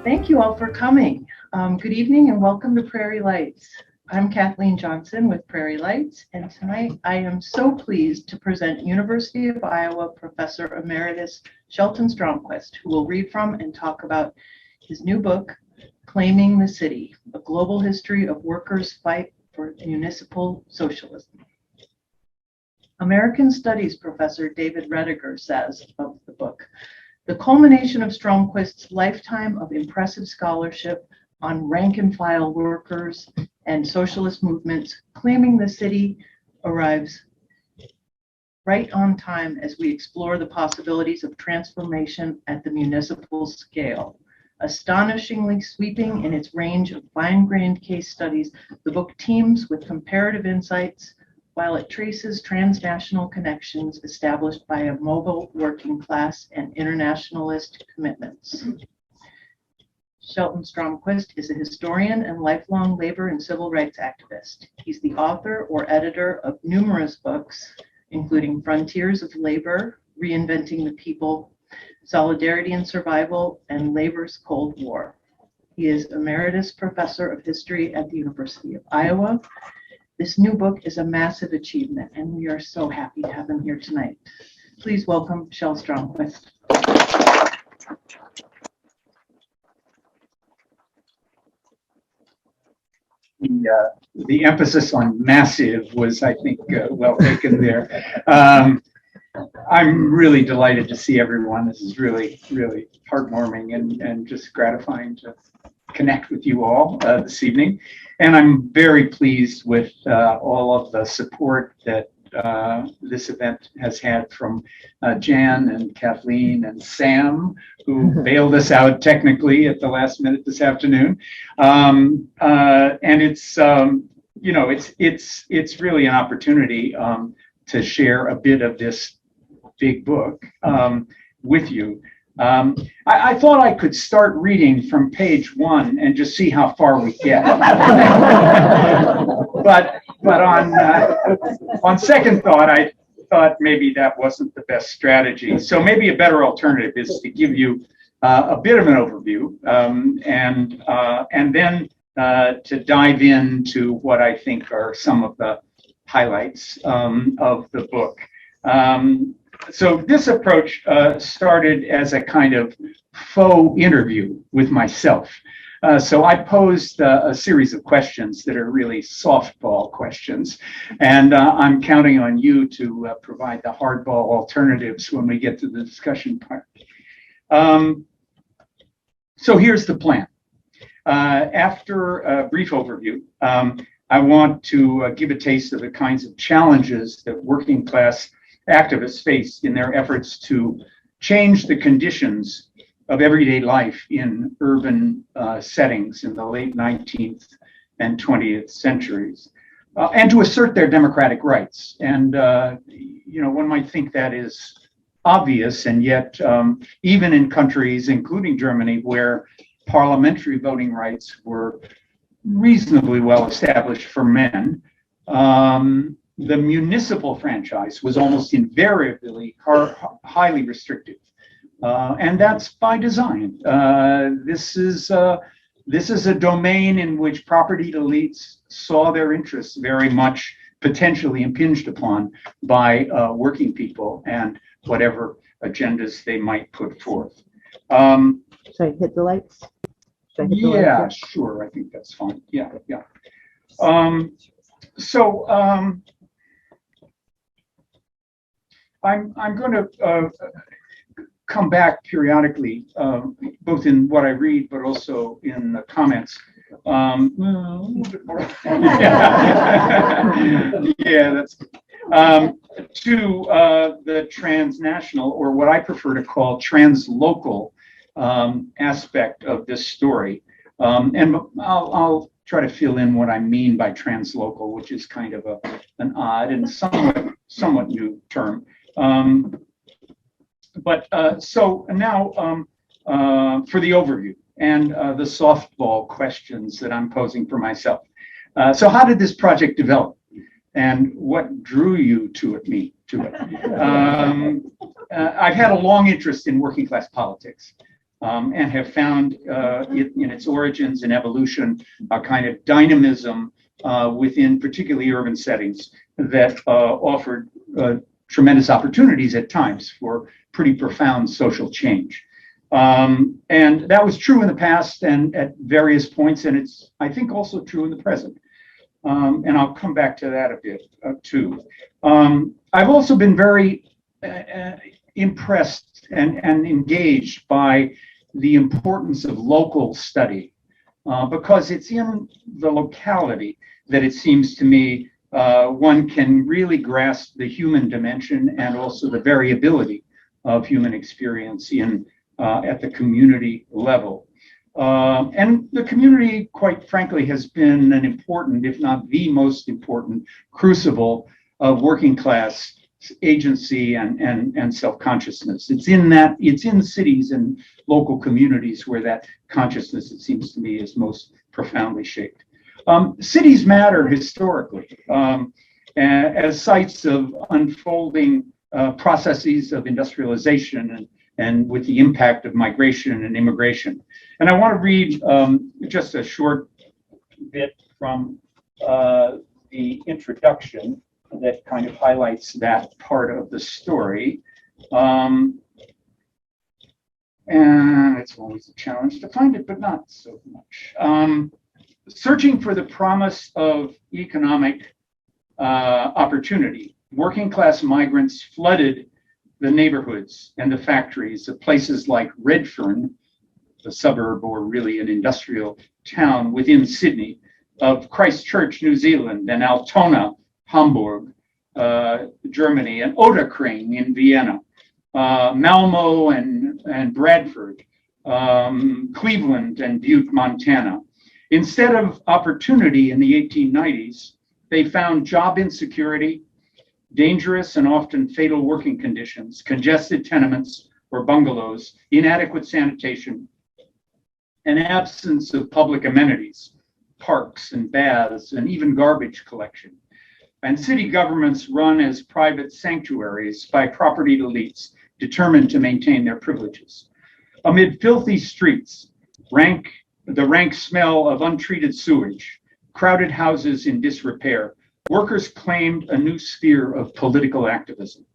Thank you all for coming. Good evening and welcome to Prairie Lights. I'm Kathleen Johnson with Prairie Lights, and tonight I am so pleased to present University of Iowa Professor Emeritus Shelton Stromquist, who will read from and talk about his new book, Claiming the City, A Global History of Workers' Fight for Municipal Socialism. American Studies professor David Rediger says of the book, the culmination of Stromquist's lifetime of impressive scholarship on rank-and-file workers and socialist movements, Claiming the City arrives right on time as we explore the possibilities of transformation at the municipal scale. Astonishingly sweeping in its range of fine-grained case studies, the book teems with comparative insights while it traces transnational connections established by a mobile working class and internationalist commitments. Shelton Stromquist is a historian and lifelong labor and civil rights activist. He's the author or editor of numerous books, including Frontiers of Labor, Reinventing the People, Solidarity and Survival, and Labor's Cold War. He is Emeritus Professor of History at the University of Iowa. This new book is a massive achievement, and we are so happy to have him here tonight. Please welcome Shel Stromquist. The emphasis on massive was, I think, well taken there. I'm really delighted to see everyone. This is really, really heartwarming and just gratifying to connect with you all this evening. And I'm very pleased with all of the support that this event has had from Jan and Kathleen and Sam, who bailed us out technically at the last minute this afternoon. And it's, you know, it's really an opportunity to share a bit of this big book with you. I thought I could start reading from page 1 and just see how far we get. but on second thought, I thought maybe that wasn't the best strategy. So maybe a better alternative is to give you a bit of an overview and then to dive into what I think are some of the highlights of the book. So this approach started as a kind of faux interview with myself. So I posed a series of questions that are really softball questions, and I'm counting on you to provide the hardball alternatives when we get to the discussion part. So here's the plan. After a brief overview, I want to give a taste of the kinds of challenges that working class activists face in their efforts to change the conditions of everyday life in urban settings in the late 19th and 20th centuries, and to assert their democratic rights. And, you know, one might think that is obvious, and yet even in countries, including Germany, where parliamentary voting rights were reasonably well established for men, the municipal franchise was almost invariably highly restrictive, and that's by design. This is a domain in which property elites saw their interests very much potentially impinged upon by working people and whatever agendas they might put forth. Should I hit the lights? Yeah, lights? Sure. I think that's fine. Yeah. I'm going to come back periodically, both in what I read, but also in the comments. A little bit more. Yeah, that's to the transnational, or what I prefer to call translocal aspect of this story. And I'll try to fill in what I mean by translocal, which is kind of an odd and somewhat new term. So now for the overview and the softball questions that I'm posing for myself. So how did this project develop, and what drew you to it? I've had a long interest in working class politics. and have found it, in its origins and evolution a kind of dynamism within particularly urban settings that offered tremendous opportunities at times for pretty profound social change. And that was true in the past and at various points, and it's, I think, also true in the present. And I'll come back to that a bit too. I've also been very impressed and engaged by the importance of local study because it's in the locality that it seems to me one can really grasp the human dimension and also the variability of human experience in at the community level. And the community, quite frankly, has been an important, if not the most important, crucible of working class agency and self-consciousness. It's in cities and local communities where that consciousness, it seems to me, is most profoundly shaped. Cities matter historically as sites of unfolding processes of industrialization and with the impact of migration and immigration. And I want to read just a short bit from the introduction that kind of highlights that part of the story. And it's always a challenge to find it, but not so much. Searching for the promise of economic opportunity, working class migrants flooded the neighborhoods and the factories of places like Redfern, the suburb or really an industrial town within Sydney, of Christchurch, New Zealand, and Altona, Hamburg, Germany, and Otterkring in Vienna, Malmo and Bradford, Cleveland and Butte, Montana. Instead of opportunity in the 1890s, they found job insecurity, dangerous and often fatal working conditions, congested tenements or bungalows, inadequate sanitation, an absence of public amenities, parks and baths, and even garbage collection. And city governments run as private sanctuaries by propertied elites determined to maintain their privileges. Amid filthy streets, the rank smell of untreated sewage, crowded houses in disrepair, workers claimed a new sphere of political activism.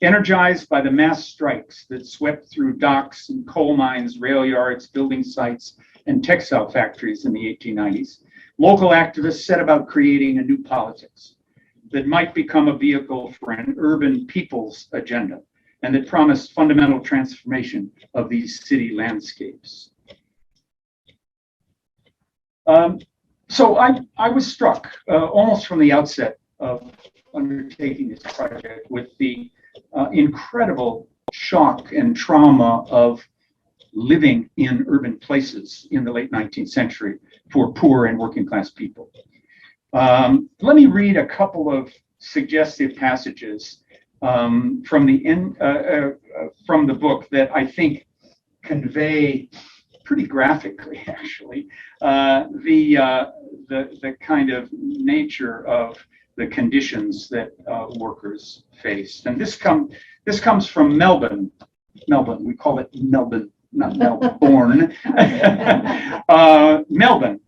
Energized by the mass strikes that swept through docks and coal mines, rail yards, building sites, and textile factories in the 1890s, local activists set about creating a new politics that might become a vehicle for an urban people's agenda and that promised fundamental transformation of these city landscapes. So I was struck almost from the outset of undertaking this project with the incredible shock and trauma of living in urban places in the late 19th century for poor and working class people. Let me read a couple of suggestive passages from the book that I think convey pretty graphically, actually, the kind of nature of the conditions that workers faced. And this comes from Melbourne. We call it Melbourne, not Melbourne. Melbourne.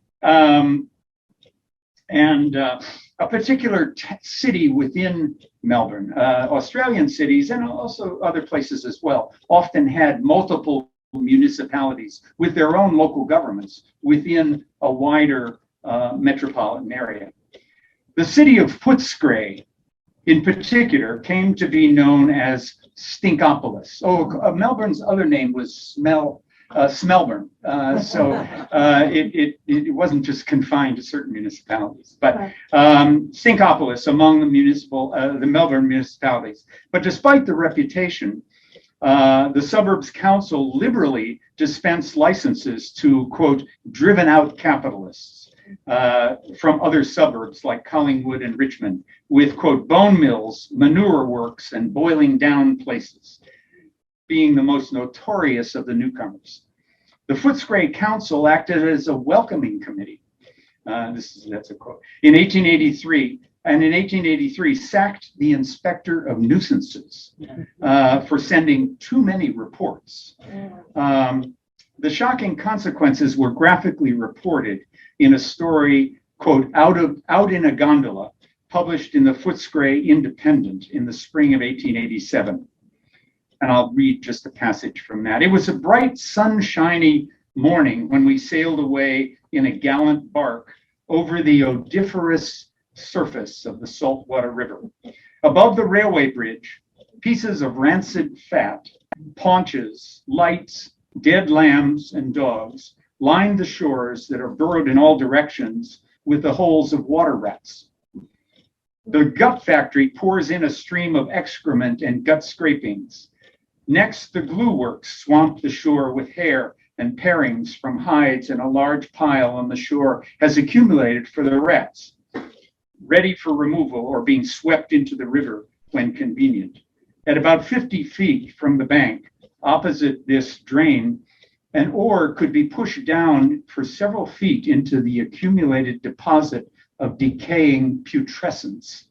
And a particular city within Melbourne. Australian cities and also other places as well often had multiple municipalities with their own local governments within a wider metropolitan area. The city of Footscray, in particular, came to be known as Stinkopolis. Melbourne's other name was Smellburn. So it wasn't just confined to certain municipalities, but Stinkopolis among the Melbourne municipalities. But despite the reputation, the suburbs council liberally dispensed licenses to, quote, driven out capitalists from other suburbs like Collingwood and Richmond with, quote, bone mills, manure works, and boiling down places being the most notorious of the newcomers. The Footscray Council acted as a welcoming committee. That's a quote. In 1883, sacked the inspector of nuisances for sending too many reports. The shocking consequences were graphically reported in a story, quote, out in a gondola, published in the Footscray Independent in the spring of 1887. And I'll read just a passage from that. It was a bright, sunshiny morning when we sailed away in a gallant bark over the odoriferous surface of the saltwater river. Above the railway bridge, pieces of rancid fat, paunches, lights, dead lambs and dogs lined the shores that are burrowed in all directions with the holes of water rats. The gut factory pours in a stream of excrement and gut scrapings. Next, the glue works swamp the shore with hair and parings from hides, and a large pile on the shore has accumulated for the rats, ready for removal or being swept into the river when convenient. At about 50 feet from the bank, opposite this drain, an oar could be pushed down for several feet into the accumulated deposit of decaying putrescence.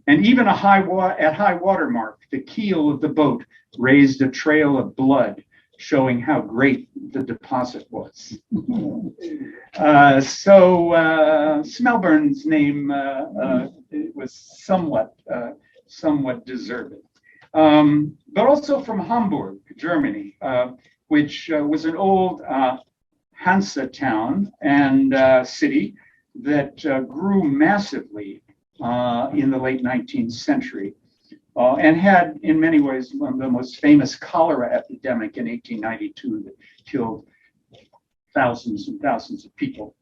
And even at high water mark, the keel of the boat raised a trail of blood, showing how great the deposit was. Smellburn's name was somewhat deserved. But also from Hamburg, Germany, which was an old Hansa town and city that grew massively in the late 19th century and had, in many ways, one of the most famous cholera epidemic in 1892 that killed thousands and thousands of people.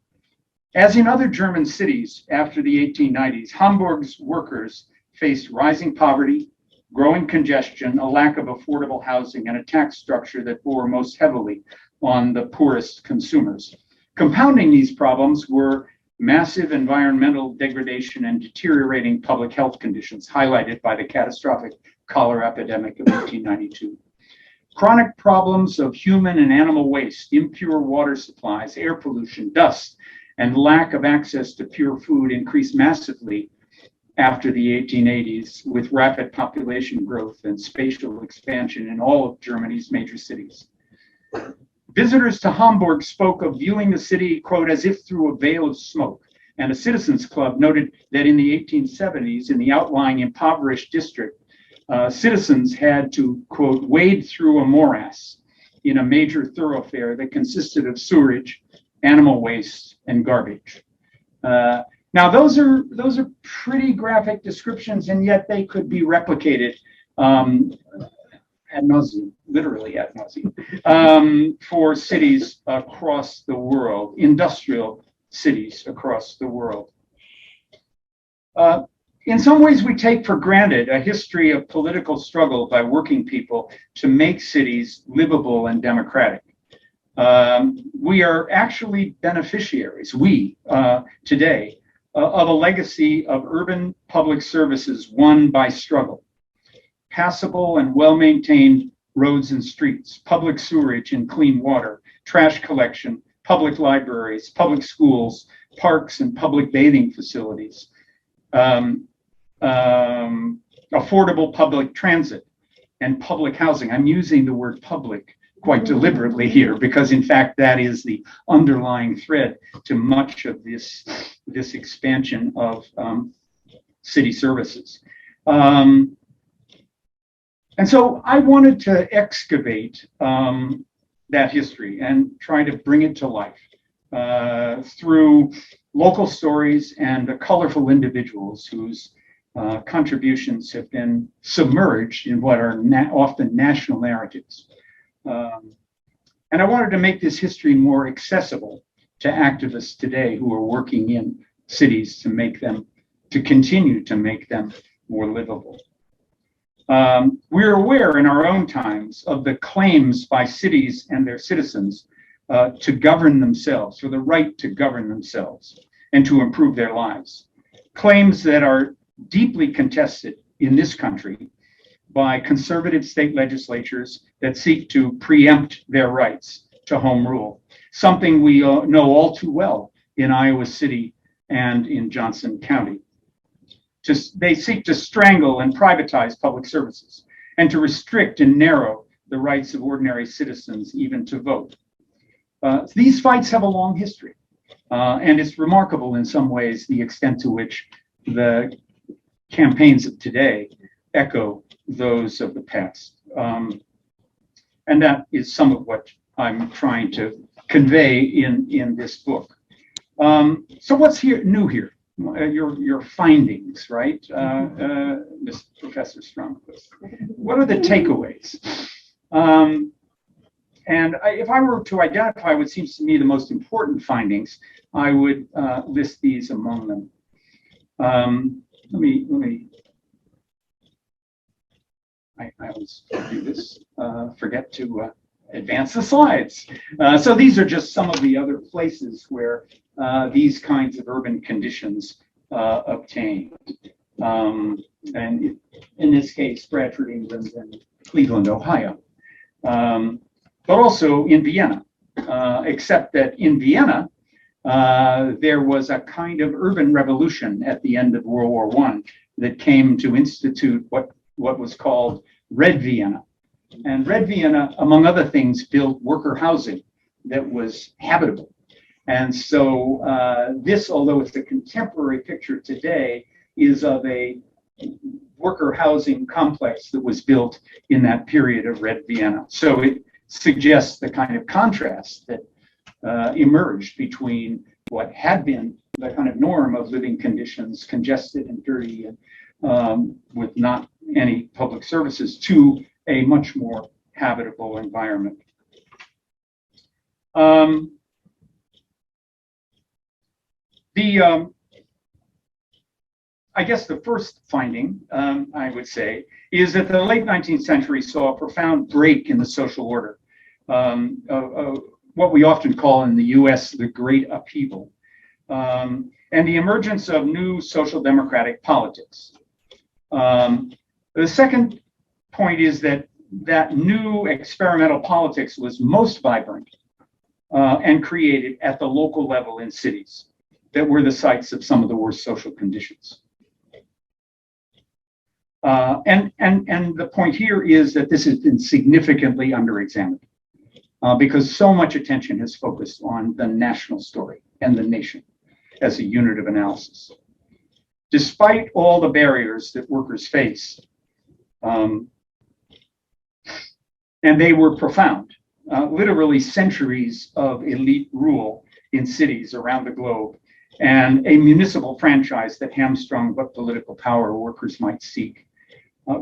As in other German cities after the 1890s, Hamburg's workers faced rising poverty, growing congestion, a lack of affordable housing, and a tax structure that bore most heavily on the poorest consumers. Compounding these problems were massive environmental degradation and deteriorating public health conditions, highlighted by the catastrophic cholera epidemic of 1892. Chronic problems of human and animal waste, impure water supplies, air pollution, dust, and lack of access to pure food increased massively after the 1880s, with rapid population growth and spatial expansion in all of Germany's major cities. Visitors to Hamburg spoke of viewing the city, quote, as if through a veil of smoke. And a citizens club noted that in the 1870s, in the outlying impoverished district, citizens had to, quote, wade through a morass in a major thoroughfare that consisted of sewerage, animal waste, and garbage. Now, those are pretty graphic descriptions, and yet they could be replicated ad nauseum, literally ad nauseum, for cities across the world, industrial cities across the world. In some ways, we take for granted a history of political struggle by working people to make cities livable and democratic. We are actually beneficiaries, today, of a legacy of urban public services won by struggle. Passable and well-maintained roads and streets, public sewerage and clean water, trash collection, public libraries, public schools, parks and public bathing facilities, affordable public transit, and public housing. I'm using the word public quite deliberately here because, in fact, that is the underlying thread to much of this expansion of city services. And so I wanted to excavate that history and try to bring it to life through local stories and the colorful individuals whose contributions have been submerged in what are often national narratives. And I wanted to make this history more accessible to activists today who are working in cities to continue to make them more livable. We're aware in our own times of the claims by cities and their citizens to govern themselves, for the right to govern themselves and to improve their lives. Claims that are deeply contested in this country by conservative state legislatures that seek to preempt their rights to home rule, something we know all too well in Iowa City and in Johnson County. They seek to strangle and privatize public services and to restrict and narrow the rights of ordinary citizens even to vote. These fights have a long history, and it's remarkable in some ways the extent to which the campaigns of today echo those of the past. And that is some of what I'm trying to convey in this book. So what's new here? Your findings, right, Ms. Professor Stromquist? What are the takeaways? And if I were to identify what seems to me the most important findings, I would list these among them. Let me. I always do this. Forget to advance the slides. So these are just some of the other places where these kinds of urban conditions obtained. And in this case, Bradford, England, and Cleveland, Ohio. But also in Vienna, except that in Vienna, there was a kind of urban revolution at the end of World War I that came to institute what was called Red Vienna. And Red Vienna, among other things, built worker housing that was habitable. And so this, although it's a contemporary picture today, is of a worker housing complex that was built in that period of Red Vienna. So it suggests the kind of contrast that emerged between what had been the kind of norm of living conditions, congested and dirty and with not any public services, to a much more habitable environment. I guess the first finding, I would say, is that the late 19th century saw a profound break in the social order, what we often call in the US the Great Upheaval, and the emergence of new social democratic politics. The second point is that new experimental politics was most vibrant and created at the local level in cities that were the sites of some of the worst social conditions. And the point here is that this has been significantly underexamined because so much attention has focused on the national story and the nation as a unit of analysis. Despite all the barriers that workers face, and they were profound, literally centuries of elite rule in cities around the globe, and a municipal franchise that hamstrung what political power workers might seek.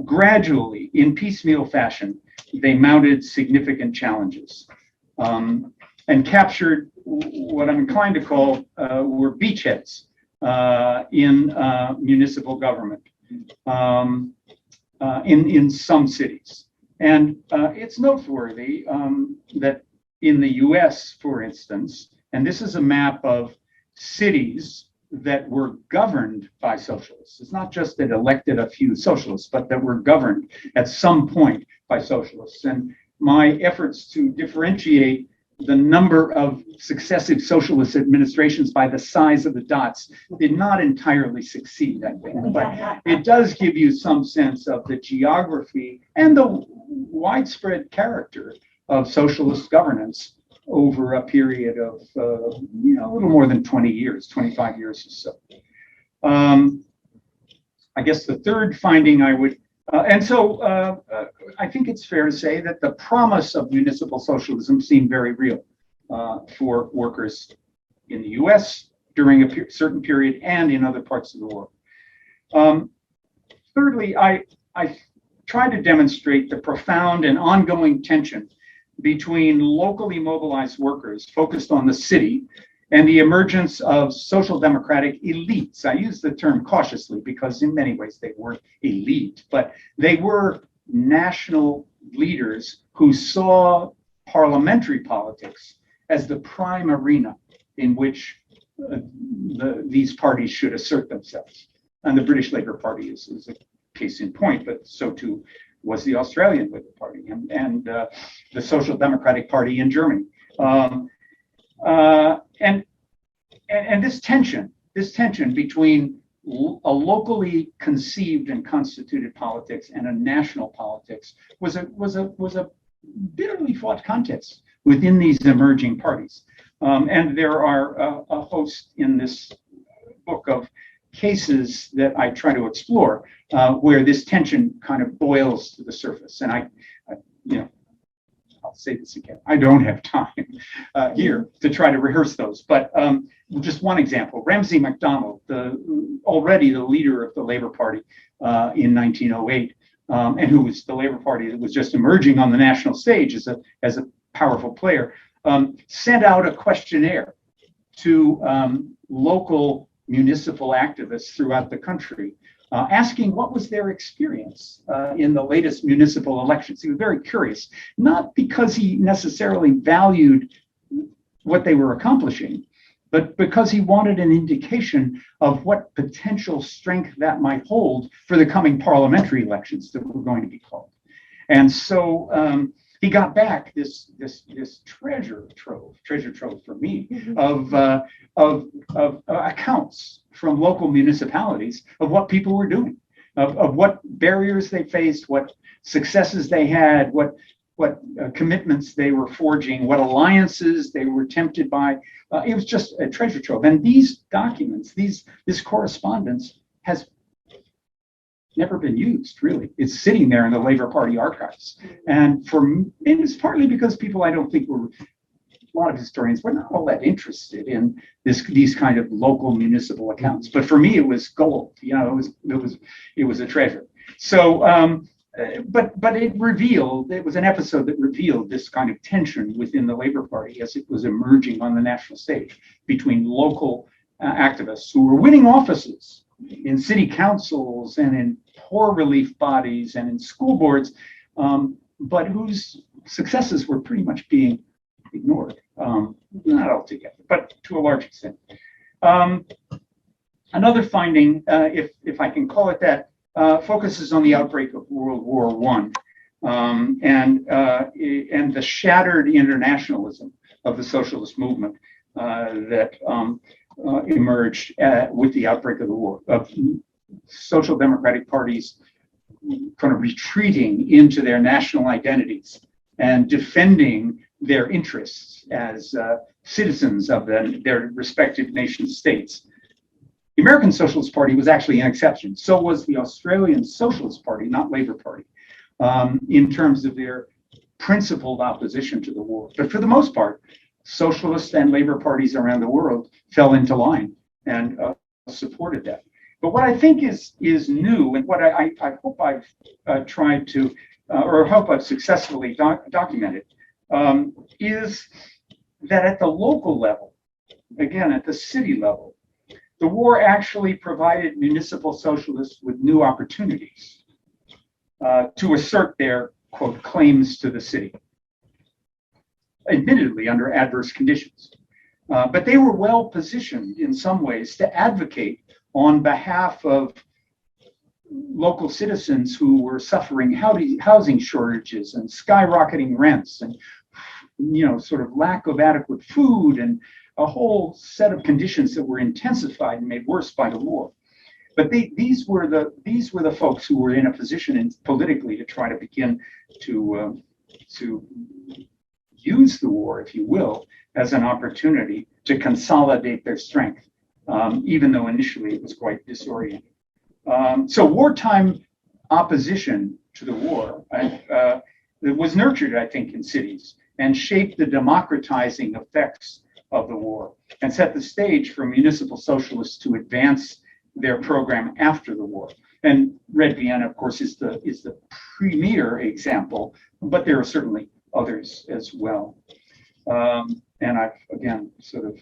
Gradually, in piecemeal fashion, they mounted significant challenges and captured what I'm inclined to call were beachheads in municipal government in some cities. And it's noteworthy that in the US, for instance, and this is a map of cities that were governed by socialists. It's not just that elected a few socialists, but that were governed at some point by socialists. And my efforts to differentiate the number of successive socialist administrations by the size of the dots did not entirely succeed, I think. But it does give you some sense of the geography and the widespread character of socialist governance over a period of a little more than 20 years, 25 years or so. I guess the third finding I would, I think it's fair to say that the promise of municipal socialism seemed very real for workers in the US during a certain period and in other parts of the world. Thirdly, I try to demonstrate the profound and ongoing tension between locally mobilized workers focused on the city and the emergence of social democratic elites. I use the term cautiously because in many ways they weren't elite, but they were national leaders who saw parliamentary politics as the prime arena in which these parties should assert themselves. And the British Labour Party is a case in point, but so too was the Australian Labour Party and the Social Democratic Party in Germany. And this tension between a locally conceived and constituted politics and a national politics was a bitterly fought contests within these emerging parties. And there are a host in this book of cases that I try to explore where this tension kind of boils to the surface. And I'll say this again, I don't have time here to try to rehearse those, but just one example, Ramsay MacDonald, already the leader of the Labour Party in 1908, and who was the Labour Party that was just emerging on the national stage as a powerful player, sent out a questionnaire to local municipal activists throughout the country, asking what was their experience in the latest municipal elections. He was very curious, not because he necessarily valued what they were accomplishing, but because he wanted an indication of what potential strength that might hold for the coming parliamentary elections that were going to be called. And so he got back this treasure trove for me of accounts from local municipalities of what people were doing, of what barriers they faced, what successes they had, what commitments they were forging, what alliances they were tempted by. It was just a treasure trove. And these documents, this correspondence has never been used, really. It's sitting there in the Labour Party archives. And it's partly because people, I don't think, a lot of historians were not all that interested in these kind of local municipal accounts. But for me, it was gold. It was a treasure. So, but it was an episode that revealed this kind of tension within the Labour Party as it was emerging on the national stage between local activists who were winning offices in city councils and in poor relief bodies and in school boards, but whose successes were pretty much being ignored. Not altogether, but to a large extent. Another finding, if I can call it that, focuses on the outbreak of World War I and the shattered internationalism of the socialist movement that emerged with the outbreak of the war, of social democratic parties kind of retreating into their national identities and defending their interests as citizens of their respective nation states. The American Socialist Party was actually an exception. So was the Australian Socialist Party, not Labour Party, in terms of their principled opposition to the war. But for the most part, socialist and Labour parties around the world fell into line and supported that. But what I think is new, and what I hope I've tried to, or hope I've successfully documented, is that at the local level, again, at the city level, the war actually provided municipal socialists with new opportunities to assert their, quote, claims to the city, admittedly under adverse conditions. But they were well positioned in some ways to advocate on behalf of local citizens who were suffering housing shortages and skyrocketing rents and sort of lack of adequate food and a whole set of conditions that were intensified and made worse by the war. But these were the folks who were in a position politically to try to begin to use the war, if you will, as an opportunity to consolidate their strength, even though initially it was quite disorienting. So wartime opposition to the war was nurtured, I think, in cities and shaped the democratizing effects of the war and set the stage for municipal socialists to advance their program after the war. And Red Vienna, of course, is the premier example, but there are certainly others as well. And I've again sort of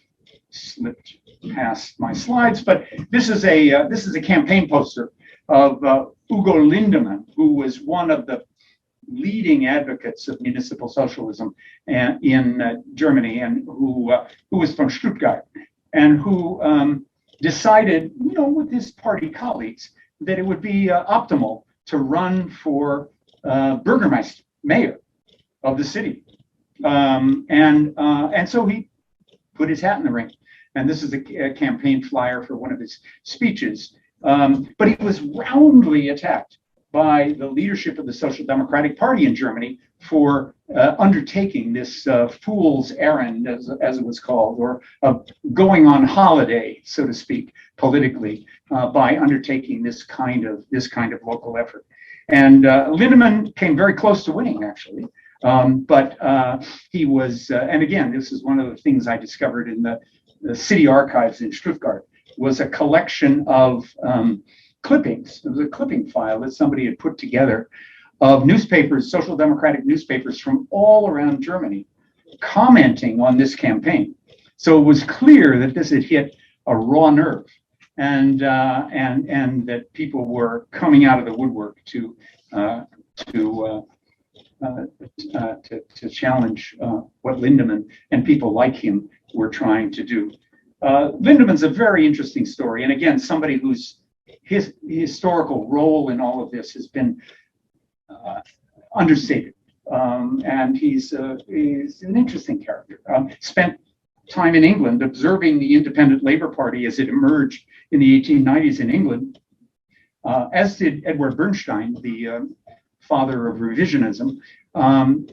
slipped past my slides, but this is a campaign poster of Ugo Lindemann, who was one of the leading advocates of municipal socialism in Germany, and who was from Stuttgart, and who decided, with his party colleagues, that it would be optimal to run for Burgermeister, mayor of the city, and so he put his hat in the ring. And this is a campaign flyer for one of his speeches. But he was roundly attacked by the leadership of the Social Democratic Party in Germany for undertaking this fool's errand, as it was called, or going on holiday, so to speak, politically, by undertaking this kind of local effort. And Lindemann came very close to winning, actually. But he was, and again, this is one of the things I discovered in the city archives in Stuttgart, was a collection of clippings. It was a clipping file that somebody had put together of newspapers, social democratic newspapers from all around Germany, commenting on this campaign. So it was clear that this had hit a raw nerve, and that people were coming out of the woodwork to challenge what Lindemann and people like him were trying to do. Lindemann's a very interesting story, and again, somebody whose historical role in all of this has been understated, and he's an interesting character. Spent time in England observing the Independent Labour Party as it emerged in the 1890s in England, as did Edward Bernstein, the father of revisionism.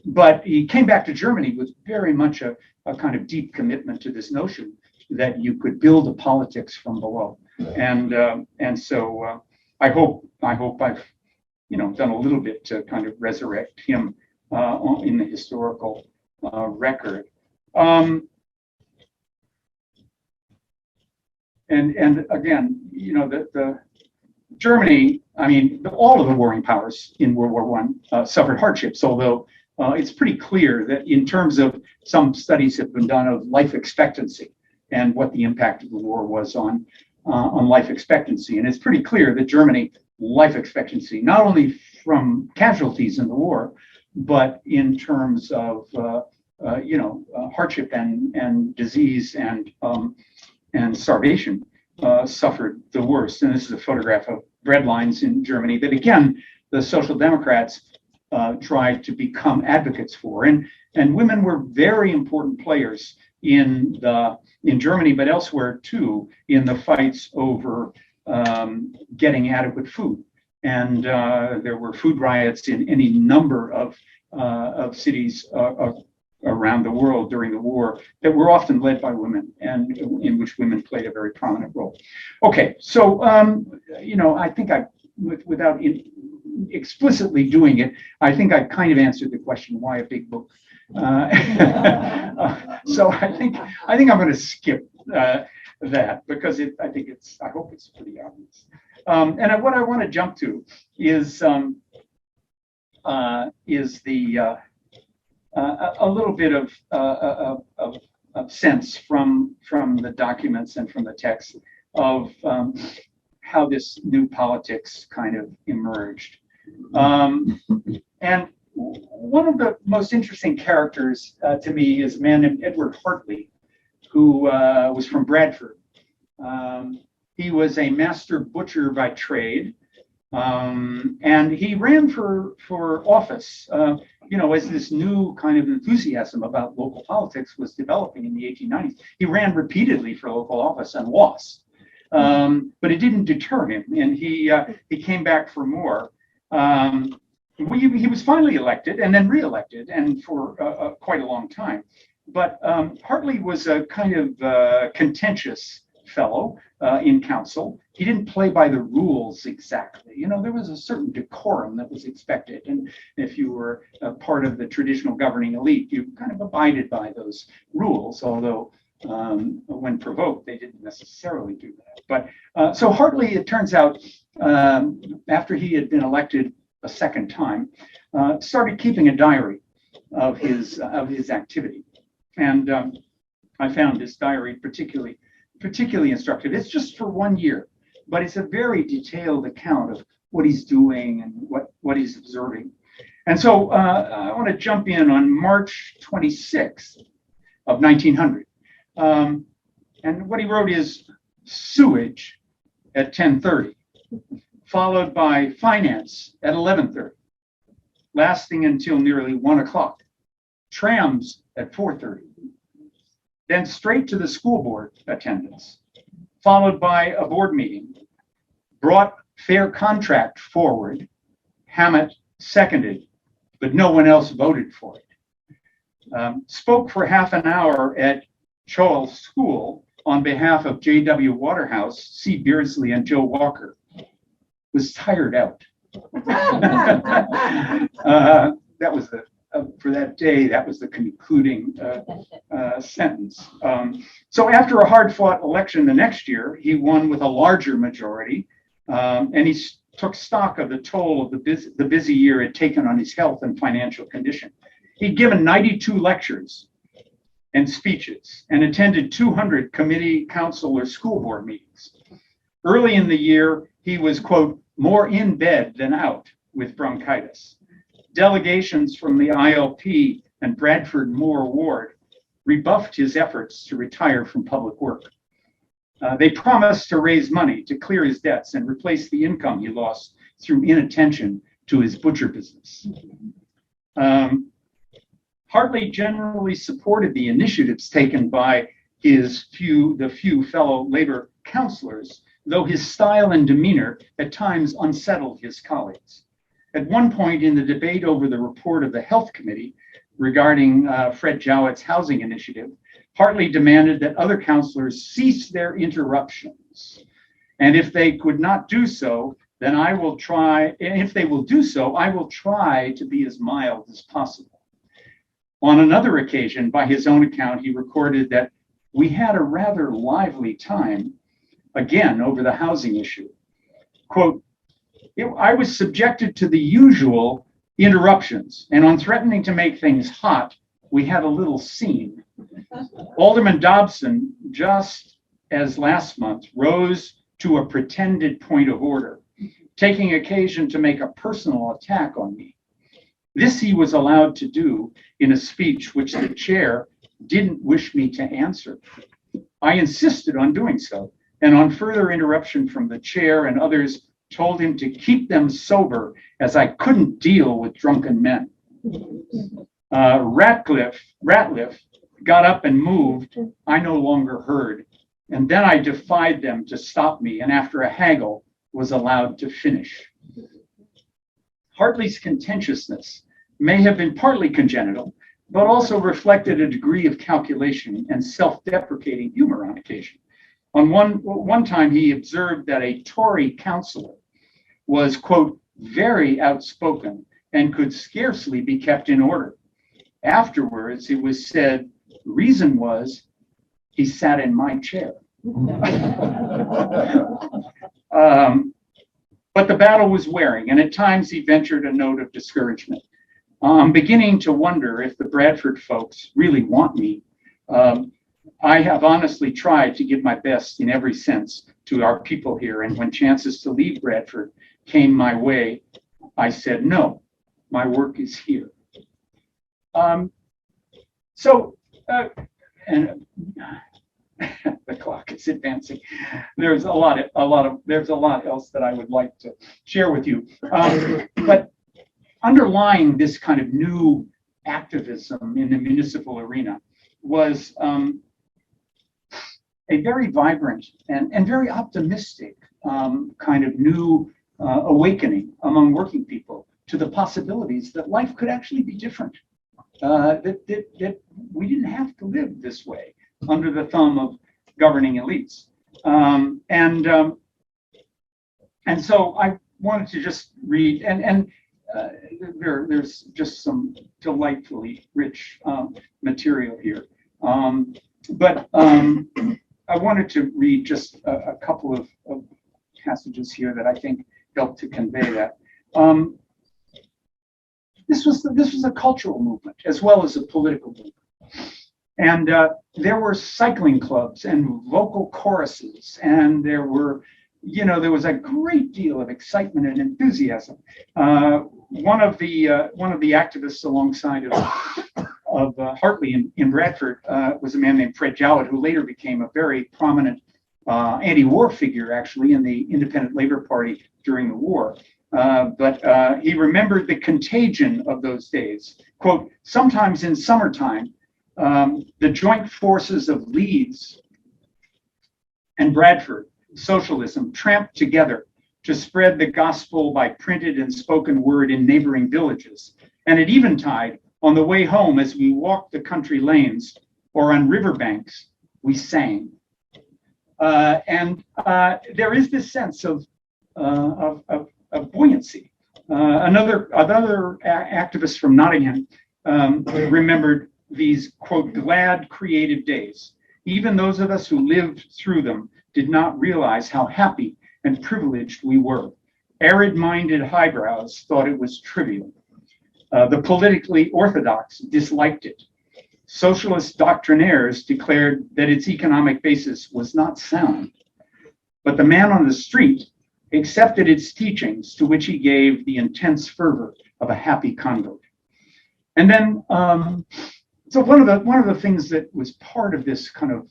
But he came back to Germany with very much a kind of deep commitment to this notion that you could build a politics from below. And so I hope I've done a little bit to kind of resurrect him in the historical record. And again, the Germany, I mean, all of the warring powers in World War I suffered hardships, although it's pretty clear that in terms of some studies have been done of life expectancy and what the impact of the war was on life expectancy. And it's pretty clear that Germany, life expectancy, not only from casualties in the war, but in terms of hardship and disease and starvation, suffered the worst. And this is a photograph of bread lines in Germany that, again, the Social Democrats tried to become advocates for. And women were very important players in Germany, but elsewhere too, in the fights over getting adequate food. And there were food riots in any number of cities around the world during the war that were often led by women, and in which women played a very prominent role. Okay, so I think without explicitly doing it, I think I kind of answered the question, why a big book? So I think I'm going to skip that, because I hope it's pretty obvious. And what I want to jump to is a little bit of sense from the documents and from the text of how this new politics kind of emerged. And one of the most interesting characters to me is a man named Edward Hartley, who was from Bradford. He was a master butcher by trade, and he ran for office, as this new kind of enthusiasm about local politics was developing in the 1890s. He ran repeatedly for local office and lost, but it didn't deter him, and he came back for more. He was finally elected and then re-elected, and for quite a long time. But Hartley was a kind of contentious fellow in council. He didn't play by the rules exactly. There was a certain decorum that was expected, and if you were a part of the traditional governing elite, you kind of abided by those rules, although when provoked, they didn't necessarily do that. But so Hartley, it turns out, after he had been elected a second time, started keeping a diary of his activity, and I found this diary particularly instructive. It's just for 1 year, but it's a very detailed account of what he's doing and what he's observing. And so I want to jump in on March 26th of 1900, and what he wrote is sewage at 10:30. Followed by finance at 11:30, lasting until nearly 1 o'clock. Trams at 4:30. Then straight to the school board attendance, followed by a board meeting. Brought fair contract forward Hammett seconded, but no one else voted for it. Spoke for half an hour at Choel School on behalf of J.W. Waterhouse, C. Beardsley, and Joe Walker. Was tired out. That was for that day, that was the concluding sentence. So after a hard-fought election the next year, he won with a larger majority, and he took stock of the toll of the busy year had taken on his health and financial condition. He'd given 92 lectures and speeches and attended 200 committee, council, or school board meetings. Early in the year, he was, quote, more in bed than out with bronchitis. Delegations from the ILP and Bradford Moore Ward rebuffed his efforts to retire from public work. They promised to raise money to clear his debts and replace the income he lost through inattention to his butcher business. Hartley generally supported the initiatives taken by the few fellow labor councilors, though his style and demeanor at times unsettled his colleagues. At one point in the debate over the report of the Health Committee regarding Fred Jowett's housing initiative, Hartley demanded that other councilors cease their interruptions. And if they could not do so, then I will try, and if they will do so, I will try to be as mild as possible. On another occasion, by his own account, he recorded that we had a rather lively time, again, over the housing issue. Quote, I was subjected to the usual interruptions, and on threatening to make things hot, we had a little scene. Alderman Dobson, just as last month, rose to a pretended point of order, taking occasion to make a personal attack on me. This he was allowed to do in a speech which the chair didn't wish me to answer. I insisted on doing so, and on further interruption from the chair and others, told him to keep them sober, as I couldn't deal with drunken men. Ratliff got up and moved. I no longer heard. And then I defied them to stop me, and after a haggle, was allowed to finish. Hartley's contentiousness may have been partly congenital, but also reflected a degree of calculation and self-deprecating humor on occasion. On one time, he observed that a Tory councillor was, quote, very outspoken and could scarcely be kept in order. Afterwards, it was said, reason was he sat in my chair. But the battle was wearing, and at times he ventured a note of discouragement. I'm beginning to wonder if the Bradford folks really want me. I have honestly tried to give my best in every sense to our people here, and when chances to leave Bradford came my way, I said, no, my work is here. And the clock is advancing. There's a lot else that I would like to share with you. But underlying this kind of new activism in the municipal arena was a very vibrant and very optimistic kind of new awakening among working people to the possibilities that life could actually be different, that we didn't have to live this way under the thumb of governing elites. And so I wanted to just read, there's just some delightfully rich material here. But I wanted to read just a couple of passages here that I think help to convey that. This was a cultural movement as well as a political movement. And there were cycling clubs and vocal choruses, and there was a great deal of excitement and enthusiasm. One of the activists alongside of Hartley in Bradford was a man named Fred Jowett, who later became a very prominent anti-war figure, actually, in the Independent Labor Party during the war. But he remembered the contagion of those days. Quote, sometimes in summertime, the joint forces of Leeds and Bradford socialism tramped together to spread the gospel by printed and spoken word in neighboring villages. And at eventide, on the way home as we walked the country lanes or on riverbanks, we sang. And there is this sense of buoyancy. Another activist from Nottingham remembered these, quote, glad creative days. Even those of us who lived through them did not realize how happy and privileged we were. Arid-minded highbrows thought it was trivial. The politically orthodox disliked it. Socialist doctrinaires declared that its economic basis was not sound. But the man on the street accepted its teachings, to which he gave the intense fervor of a happy convert. And then, so one of the things that was part of this kind of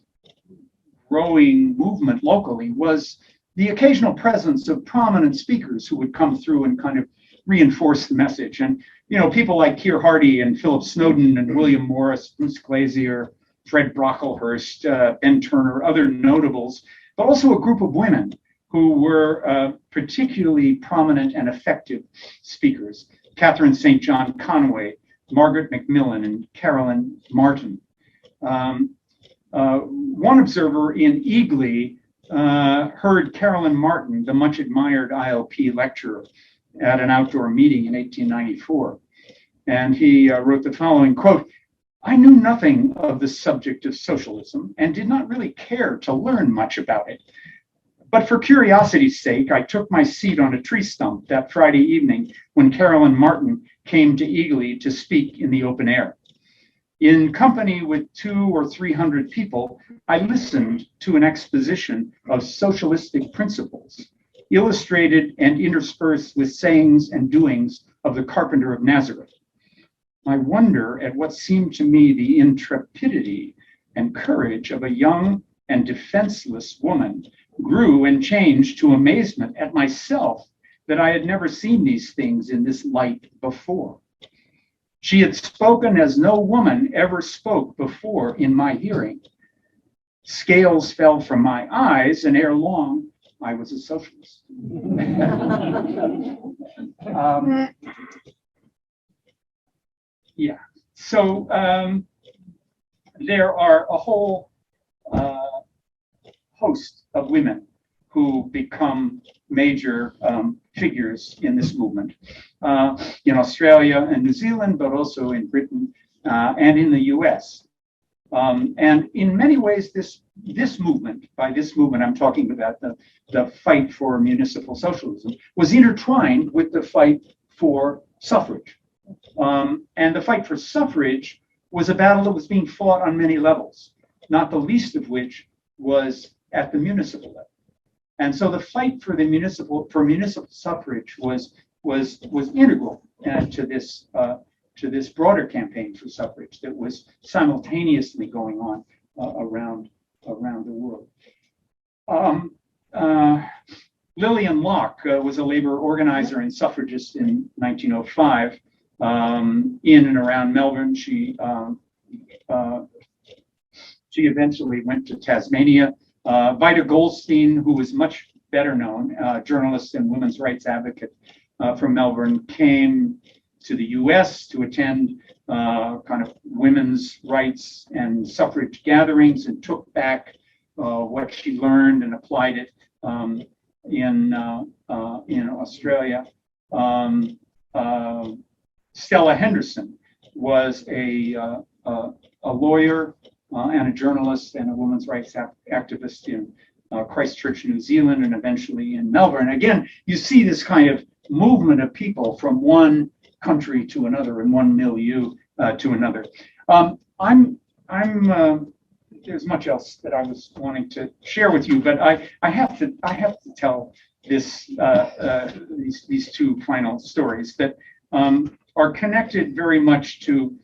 growing movement locally was the occasional presence of prominent speakers who would come through and kind of reinforce the message. And, you know, people like Keir Hardie and Philip Snowden and William Morris, Bruce Glazier, Fred Brocklehurst, Ben Turner, other notables, but also a group of women who were particularly prominent and effective speakers. Catherine St. John Conway, Margaret Macmillan, and Carolyn Martin. One observer in Eagly heard Carolyn Martin, the much admired ILP lecturer, at an outdoor meeting in 1894. And he wrote the following, quote, "I knew nothing of the subject of socialism and did not really care to learn much about it. But for curiosity's sake, I took my seat on a tree stump that Friday evening when Carolyn Martin came to Eagly to speak in the open air. In company with 200 or 300 people, I listened to an exposition of socialistic principles, illustrated and interspersed with sayings and doings of the carpenter of Nazareth. I wonder at what seemed to me the intrepidity and courage of a young and defenseless woman grew and changed to amazement at myself that I had never seen these things in this light before. She had spoken as no woman ever spoke before in my hearing. Scales fell from my eyes, and ere long, I was a socialist." Yeah, so there are a whole host of women who become major figures in this movement in Australia and New Zealand, but also in Britain and in the US. And in many ways, this movement, by this movement, I'm talking about the fight for municipal socialism, was intertwined with the fight for suffrage. And the fight for suffrage was a battle that was being fought on many levels, not the least of which was at the municipal level. And so the fight for municipal suffrage was integral to this broader campaign for suffrage that was simultaneously going on around the world. Lillian Locke was a labor organizer and suffragist in 1905 in and around Melbourne. She eventually went to Tasmania. Vida Goldstein, who was much better known, journalist and women's rights advocate from Melbourne, came to the US to attend kind of women's rights and suffrage gatherings and took back what she learned and applied it in Australia. Stella Henderson was a lawyer and a journalist and a women's rights activist in Christchurch, New Zealand, and eventually in Melbourne. Again, you see this kind of movement of people from one country to another and one milieu to another. There's much else that I was wanting to share with you, but I have to tell these two final stories that are connected very much to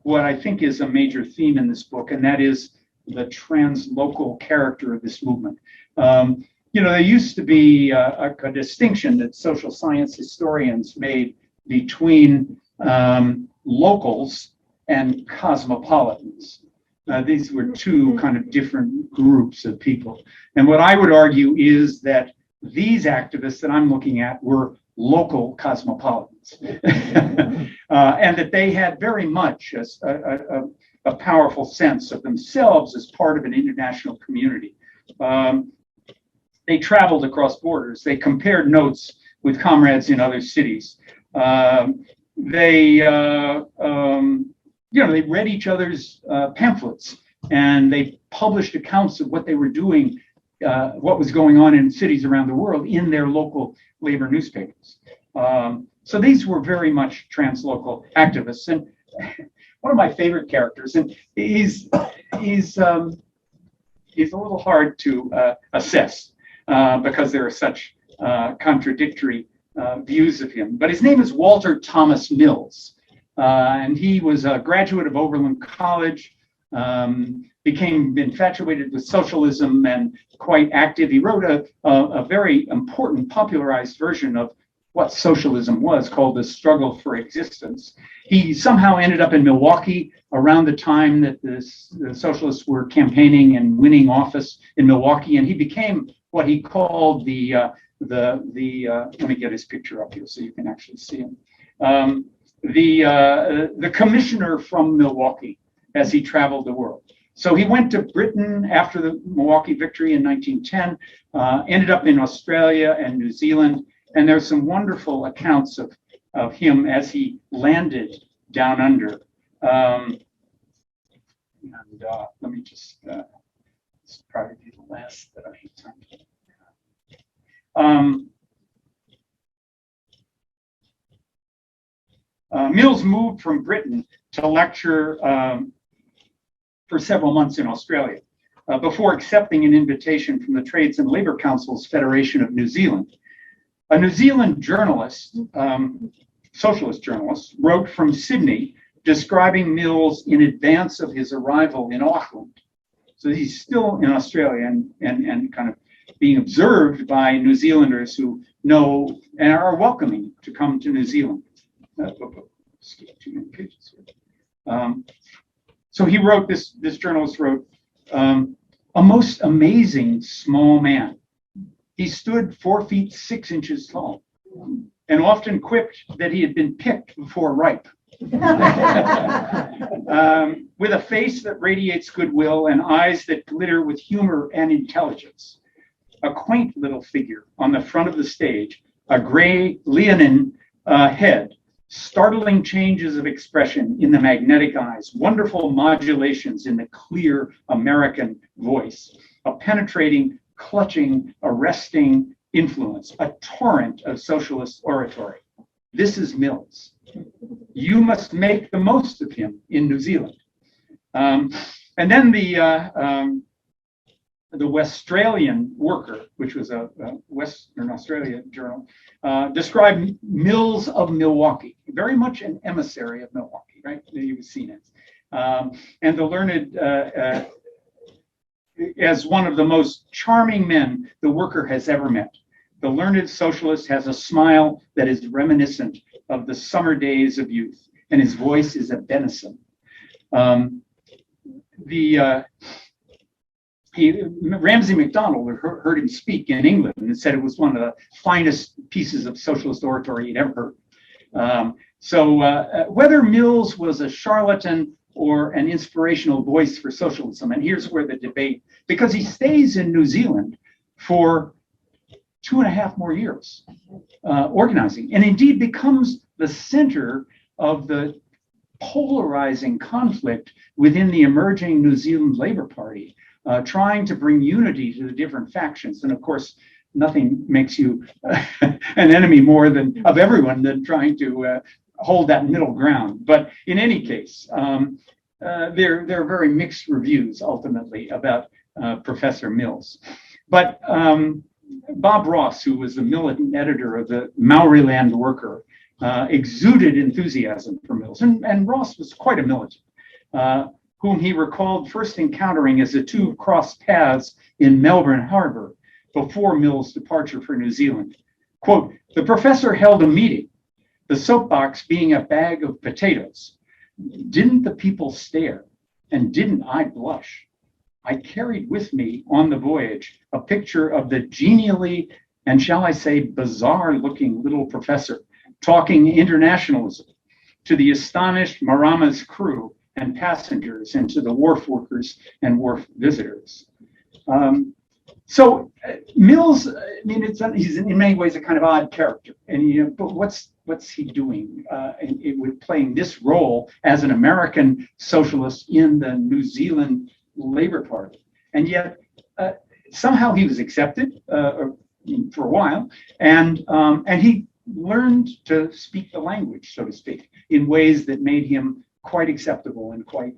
what I think is a major theme in this book, and that is the translocal character of this movement. There used to be a distinction that social science historians made between locals and cosmopolitans. These were two kind of different groups of people. And what I would argue is that these activists that I'm looking at were local cosmopolitans, and that they had very much a powerful sense of themselves as part of an international community. They traveled across borders. They compared notes with comrades in other cities. They read each other's pamphlets, and they published accounts of what they were doing, what was going on in cities around the world in their local labor newspapers. So these were very much translocal activists. And one of my favorite characters, and he's a little hard to assess because there are such contradictory views of him. But his name is Walter Thomas Mills, and he was a graduate of Oberlin College, became infatuated with socialism and quite active. He wrote a very important popularized version of what socialism was, called The Struggle for Existence. He somehow ended up in Milwaukee around the time that the socialists were campaigning and winning office in Milwaukee, and he became what he called let me get his picture up here so you can actually see him. The commissioner from Milwaukee as he traveled the world. So he went to Britain after the Milwaukee victory in 1910, ended up in Australia and New Zealand, and there's some wonderful accounts of him as he landed down under. Let me just, this will probably be the last that I have time to. Mills moved from Britain to lecture for several months in Australia before accepting an invitation from the Trades and Labour Council's Federation of New Zealand. A New Zealand journalist, socialist journalist, wrote from Sydney describing Mills in advance of his arrival in Auckland. So he's still in Australia and kind of being observed by New Zealanders who know and are welcoming to come to New Zealand. Skip too many pages here. So he wrote, this journalist wrote, a most amazing small man. He stood 4 feet 6 inches tall and often quipped that he had been picked before ripe. With a face that radiates goodwill and eyes that glitter with humor and intelligence. A quaint little figure on the front of the stage, a gray leonine head, startling changes of expression in the magnetic eyes, wonderful modulations in the clear American voice, a penetrating, clutching, arresting influence, a torrent of socialist oratory. This is Mills. You must make the most of him in New Zealand. And then the Westralian Worker, which was a Western Australia journal, described Mills of Milwaukee, very much an emissary of Milwaukee, right? He was seen as. And the learned, as one of the most charming men the Worker has ever met. The learned socialist has a smile that is reminiscent of the summer days of youth, and his voice is a benison. Ramsay MacDonald heard him speak in England and said it was one of the finest pieces of socialist oratory he'd ever heard. So whether Mills was a charlatan or an inspirational voice for socialism, and here's where the debate, because he stays in New Zealand for 2.5 more years organizing, and indeed becomes the center of the polarizing conflict within the emerging New Zealand Labour Party, trying to bring unity to the different factions. And of course, nothing makes you an enemy more of everyone than trying to hold that middle ground. But in any case, there are very mixed reviews ultimately about Professor Mills. But Bob Ross, who was the militant editor of the Maoriland Worker, exuded enthusiasm for Mills. And Ross was quite a militant, whom he recalled first encountering as the two crossed paths in Melbourne Harbour before Mills' departure for New Zealand. Quote, "The professor held a meeting, the soapbox being a bag of potatoes. Didn't the people stare? And didn't I blush? I carried with me on the voyage a picture of the genially and shall I say bizarre-looking little professor talking internationalism to the astonished Marama's crew and passengers and to the wharf workers and wharf visitors. Mills, I mean, he's in many ways a kind of odd character, and but what's he doing? Playing this role as an American socialist in the New Zealand Labour Party, and yet somehow he was accepted for a while, and he learned to speak the language, so to speak, in ways that made him quite acceptable and quite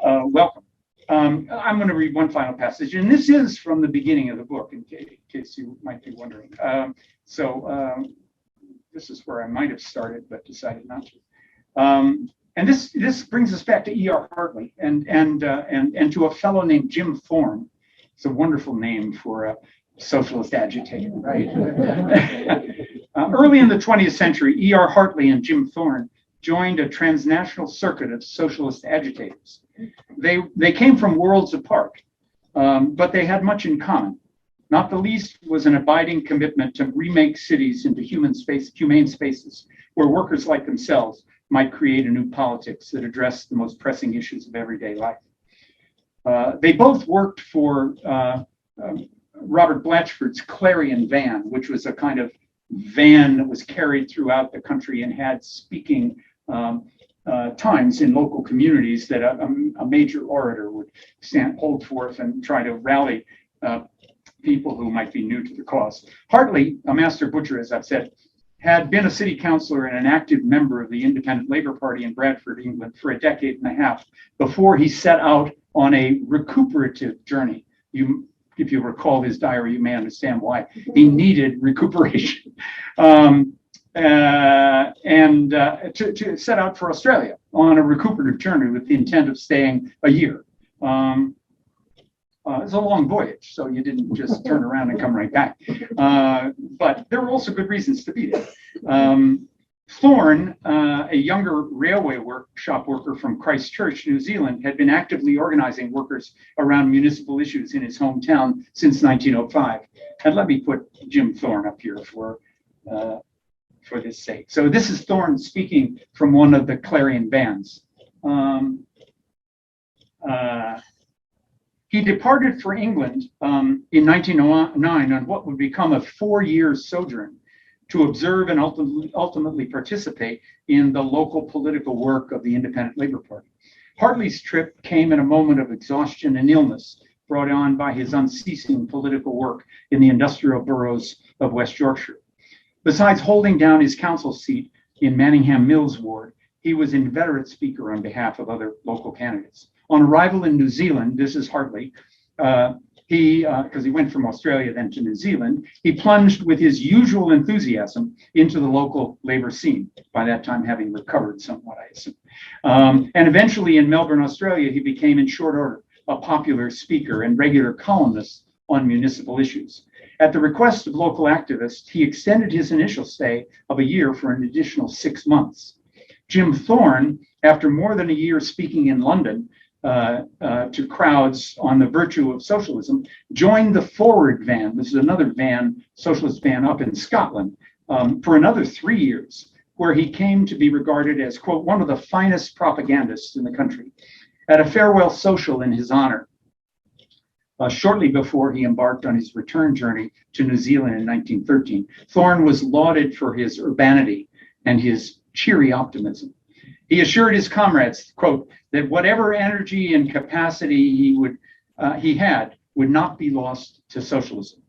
welcome. I'm going to read one final passage, and this is from the beginning of the book, in case you might be wondering. This is where I might have started, but decided not to. And this brings us back to E.R. Hartley and to a fellow named Jim Thorne. It's a wonderful name for a socialist agitator, right? Early in the 20th century, E.R. Hartley and Jim Thorne joined a transnational circuit of socialist agitators. They came from worlds apart, but they had much in common. Not the least was an abiding commitment to remake cities into humane spaces where workers like themselves might create a new politics that addressed the most pressing issues of everyday life. They both worked for Robert Blatchford's Clarion van, which was a kind of van that was carried throughout the country and had speaking times in local communities that a major orator would hold forth and try to rally people who might be new to the cause. Hartley, a master butcher, as I've said, had been a city councillor and an active member of the Independent Labour Party in Bradford, England, for a decade and a half before he set out on a recuperative journey. If you recall his diary, you may understand why he needed recuperation. To set out for Australia on a recuperative journey with the intent of staying a year. It's a long voyage, so you didn't just turn around and come right back. But there were also good reasons to be there. Thorne, a younger railway shop worker from Christchurch, New Zealand, had been actively organizing workers around municipal issues in his hometown since 1905. And let me put Jim Thorne up here for this sake. So this is Thorne speaking from one of the Clarion bands. He departed for England in 1909 on what would become a 4-year sojourn to observe and ultimately participate in the local political work of the Independent Labour Party. Hartley's trip came in a moment of exhaustion and illness brought on by his unceasing political work in the industrial boroughs of West Yorkshire. Besides holding down his council seat in Manningham Mills ward, he was an inveterate speaker on behalf of other local candidates. On arrival in New Zealand, this is Hartley, because he went from Australia then to New Zealand, he plunged with his usual enthusiasm into the local Labour scene, by that time having recovered somewhat, I assume. And eventually in Melbourne, Australia, he became in short order a popular speaker and regular columnist on municipal issues. At the request of local activists, he extended his initial stay of a year for an additional 6 months. Jim Thorne, after more than a year speaking in London, to crowds on the virtue of socialism, joined the Forward van. This is another van, socialist van up in Scotland, for another 3 years, where he came to be regarded as, quote, one of the finest propagandists in the country. At a farewell social in his honor, shortly before he embarked on his return journey to New Zealand in 1913, Thorne was lauded for his urbanity and his cheery optimism. He assured his comrades, quote, that whatever energy and capacity he had would not be lost to socialism,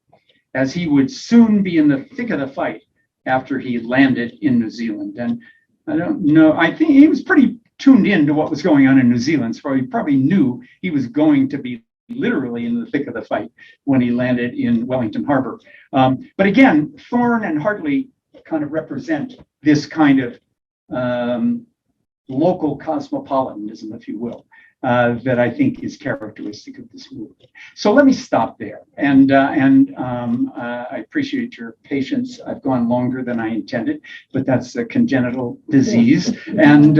as he would soon be in the thick of the fight after he landed in New Zealand. And I don't know, I think he was pretty tuned in to what was going on in New Zealand, so he probably knew he was going to be literally in the thick of the fight when he landed in Wellington Harbor. But again, Thorne and Hartley kind of represent this kind of local cosmopolitanism, if you will, that I think is characteristic of this movement. So let me stop there, and I appreciate your patience. I've gone longer than I intended, but that's a congenital disease, and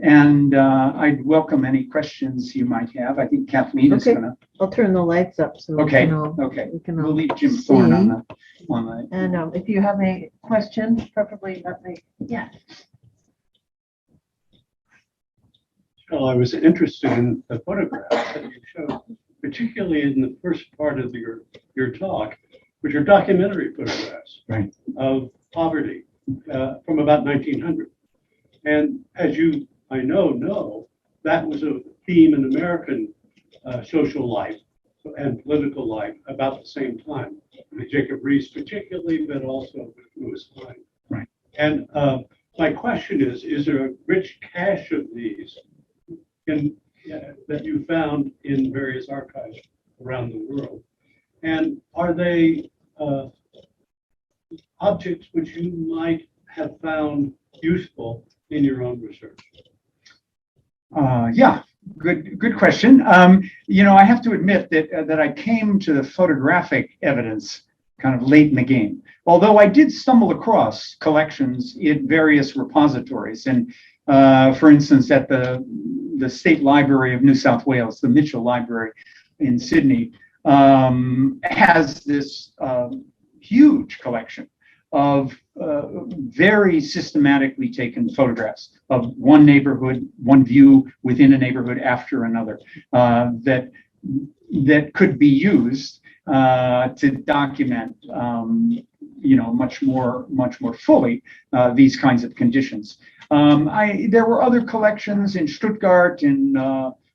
And I'd welcome any questions you might have. I think Kathleen is Okay. gonna. I'll turn the lights up so we Okay, can all, okay. we can We'll all leave Jim Thorne see. on the. And if you have a question, preferably let me, yeah. Well, I was interested in the photographs that you showed, particularly in the first part of your talk, which are documentary photographs Right. of poverty from about 1900. And as you, I know, that was a theme in American social life and political life about the same time. With Jacob Riis particularly, but also with Lewis Hine. Right. And my question is there a rich cache of these that you found in various archives around the world? And are they objects which you might have found useful in your own research? Yeah, good question. I have to admit that I came to the photographic evidence kind of late in the game. Although I did stumble across collections in various repositories, and for instance, at the State Library of New South Wales, the Mitchell Library in Sydney, has this huge collection of very systematically taken photographs of one neighborhood, one view within a neighborhood after another, that could be used to document, much more fully these kinds of conditions. There were other collections in Stuttgart and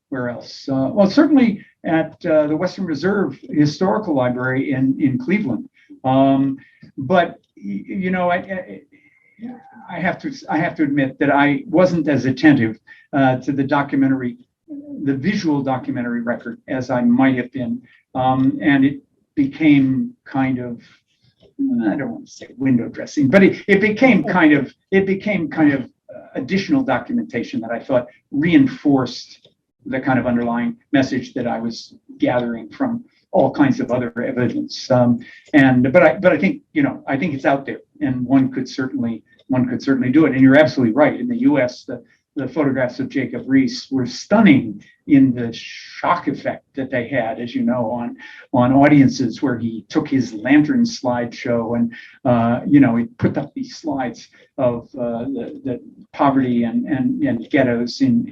where else? Well, certainly at the Western Reserve Historical Library in Cleveland. But I have to admit that I wasn't as attentive to the visual documentary record as I might have been, and it became kind of, I don't want to say window dressing, but it became kind of additional documentation that I thought reinforced the kind of underlying message that I was gathering from all kinds of other evidence. But I think I think it's out there, and one could certainly do it. And you're absolutely right. In the U.S., the photographs of Jacob Riis were stunning in the shock effect that they had, as you know, on audiences, where he took his lantern slideshow and he put up these slides of the poverty and ghettos in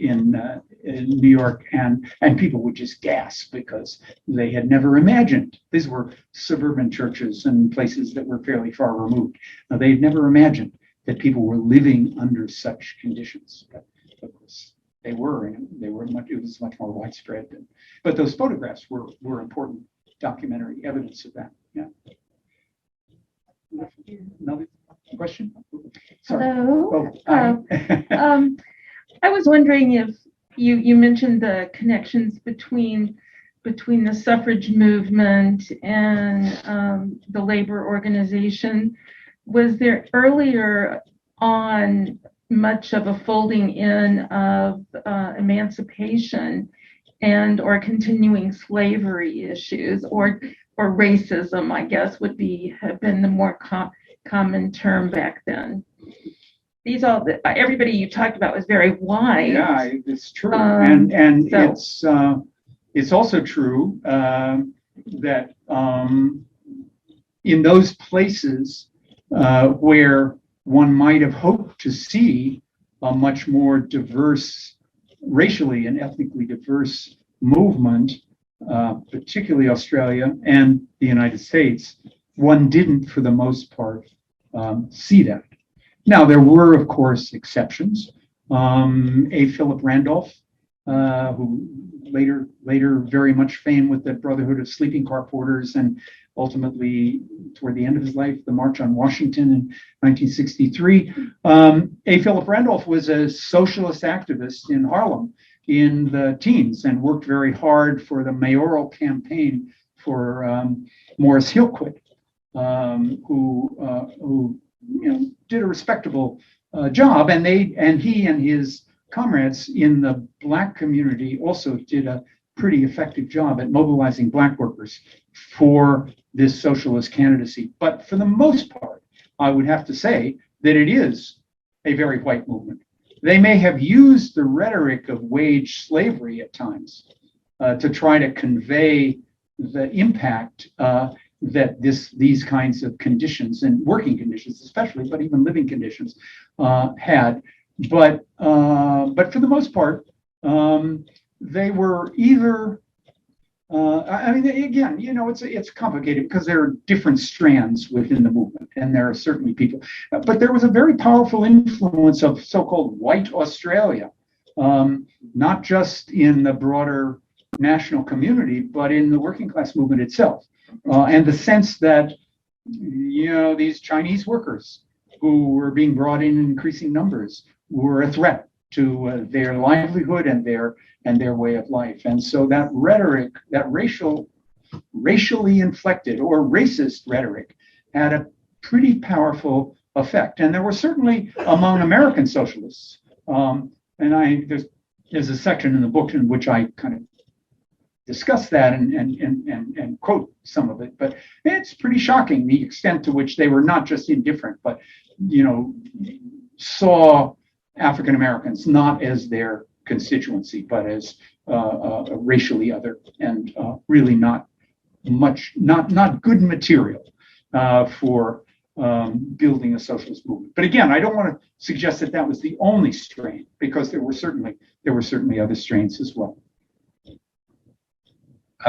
New York, and people would just gasp because they had never imagined. These were suburban churches and places that were fairly far removed. They'd never imagined that people were living under such conditions. But of course, they were, and it was much more widespread. But those photographs were important documentary evidence of that. Yeah. Another question? Sorry. Hello. Oh, hi. I was wondering if you mentioned the connections between the suffrage movement and the labor organization. Was there earlier on much of a folding in of emancipation and or continuing slavery issues, or racism, I guess, have been the more common term back then? Everybody you talked about was very wide. Yeah, it's true, and so. It's also true that in those places where one might have hoped to see a much more diverse, racially and ethnically diverse movement, particularly Australia and the United States, one didn't, for the most part, see that. Now, there were, of course, exceptions. A. Philip Randolph, who later very much famed with the Brotherhood of Sleeping Car Porters, and ultimately, toward the end of his life, the March on Washington in 1963. A. Philip Randolph was a socialist activist in Harlem in the teens and worked very hard for the mayoral campaign for Morris Hillquit, who did a respectable job, and he and his comrades in the Black community also did a pretty effective job at mobilizing Black workers for this socialist candidacy. But for the most part, I would have to say that it is a very white movement. they may have used the rhetoric of wage slavery at times to try to convey the impact that these kinds of conditions and working conditions, especially, but even living conditions, had. But for the most part, they were either. I mean, again, it's complicated because there are different strands within the movement, and there are certainly people. But there was a very powerful influence of so-called white Australia, not just in the broader national community, but in the working class movement itself, and the sense that these Chinese workers who were being brought in increasing numbers were a threat to their livelihood and their way of life. And so that rhetoric, that racially inflected or racist rhetoric, had a pretty powerful effect. And there were certainly among American socialists, and there's a section in the book in which I kind of discuss that and quote some of it. But it's pretty shocking the extent to which they were not just indifferent, but saw African Americans not as their constituency, but as racially other, and really not good material for building a socialist movement. But again, I don't want to suggest that that was the only strain, because there were certainly other strains as well.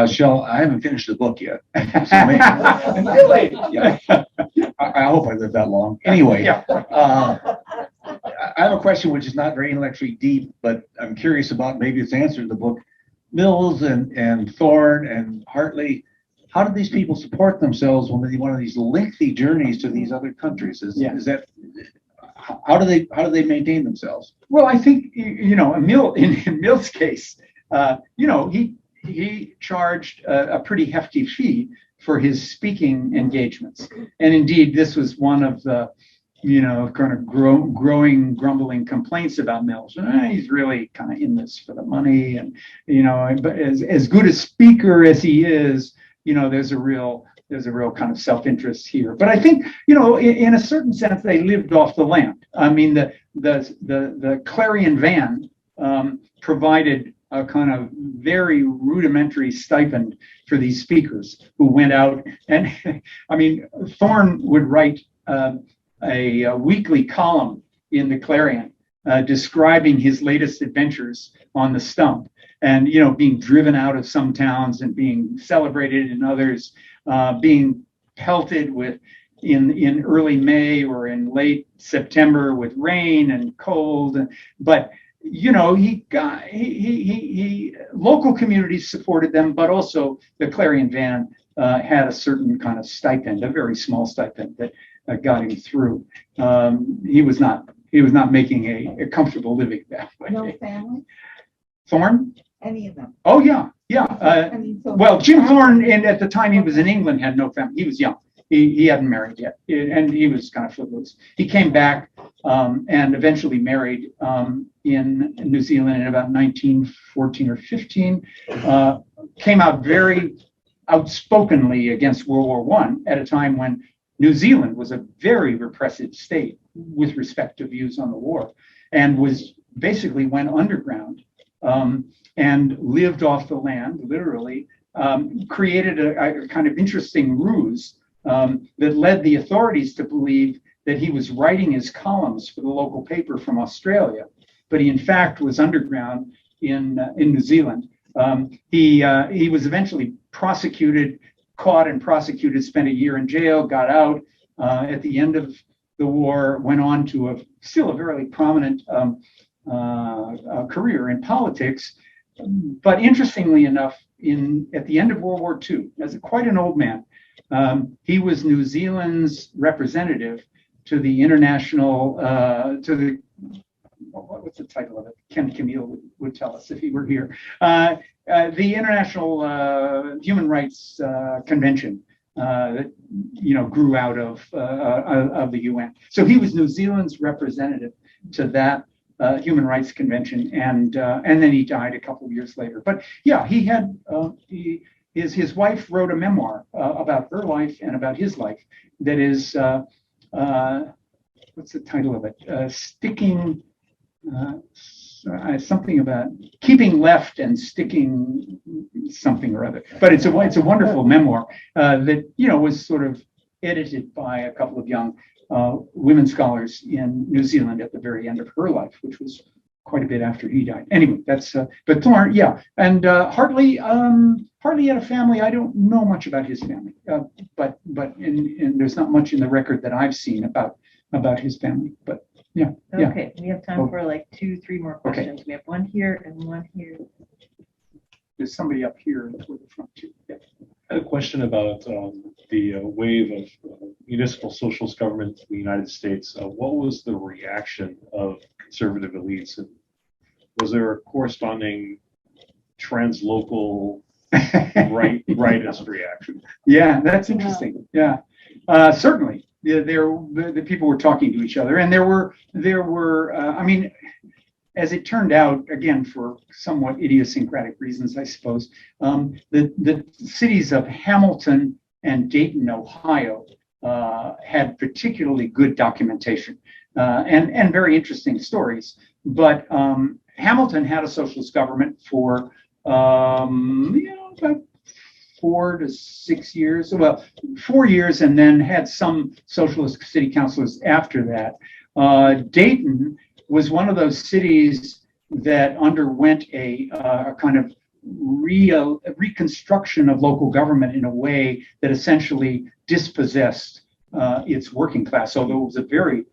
Shel, I haven't finished the book yet. Really? Yeah. I hope I live that long. Anyway, Yeah. I have a question which is not very intellectually deep, but I'm curious about, maybe it's answered in the book. Mills and Thorne and Hartley, how did these people support themselves when they went on these lengthy journeys to these other countries? How do they maintain themselves? Well, I think in Mill's case, he charged a pretty hefty fee for his speaking engagements, and indeed, this was one of the kind of growing, grumbling complaints about Mills. He's really kind of in this for the money, and but as good a speaker as he is, there's a real kind of self-interest here. But I think in a certain sense, they lived off the land. I mean, the Clarion van provided a kind of very rudimentary stipend for these speakers who went out, and I mean, Thorne would write a weekly column in the Clarion describing his latest adventures on the stump, and being driven out of some towns and being celebrated in others, being pelted with in early May or in late September with rain and cold, but local communities supported them, but also the Clarion van had a certain kind of stipend, a very small stipend that got him through. He was not making a comfortable living that way. No family? Thorne? Any of them? Oh yeah. So Well, Jim Thorne, and at the time he was in England, had no family. He was young. He hadn't married yet, and he was kind of footloose. He came back and eventually married in New Zealand in about 1914 or 15. Came out very outspokenly against World War I at a time when New Zealand was a very repressive state with respect to views on the war, and basically went underground and lived off the land, literally, created a kind of interesting ruse that led the authorities to believe that he was writing his columns for the local paper from Australia, but he in fact was underground in New Zealand. He was eventually caught and prosecuted, spent a year in jail, got out at the end of the war, went on to still a very prominent career in politics. But interestingly enough, at the end of World War II, as quite an old man, he was New Zealand's representative to the international, what's the title of it? Ken Camille would tell us if he were here. The International Human Rights Convention that grew out of the UN. So he was New Zealand's representative to that Human Rights Convention, and then he died a couple of years later. But yeah, he had his wife wrote a memoir about her life and about his life that is what's the title of it? something about keeping left and sticking something or other. But it's a wonderful memoir that was sort of edited by a couple of young women scholars in New Zealand at the very end of her life, which was quite a bit after he died. Anyway, that's but Thorne, yeah, and Hartley had a family. I don't know much about his family, but there's not much in the record that I've seen about his family. But yeah. Okay, we have time for like 2-3 more Okay. questions. We have one here and one here. There's somebody up here toward the front too. Yeah. I had a question about the wave of municipal socialist government in the United States. What was the reaction of conservative elites, and was there a corresponding translocal rightist reaction? Yeah, that's interesting. Yeah, certainly. Yeah, the people were talking to each other, and there were. I mean, as it turned out, again for somewhat idiosyncratic reasons, I suppose, the cities of Hamilton and Dayton, Ohio, had particularly good documentation and very interesting stories. But Hamilton had a socialist government for about 4 to 6 years. Well, 4 years, and then had some socialist city councilors after that. Dayton was one of those cities that underwent a kind of reconstruction of local government in a way that essentially dispossessed its working class, although it was a very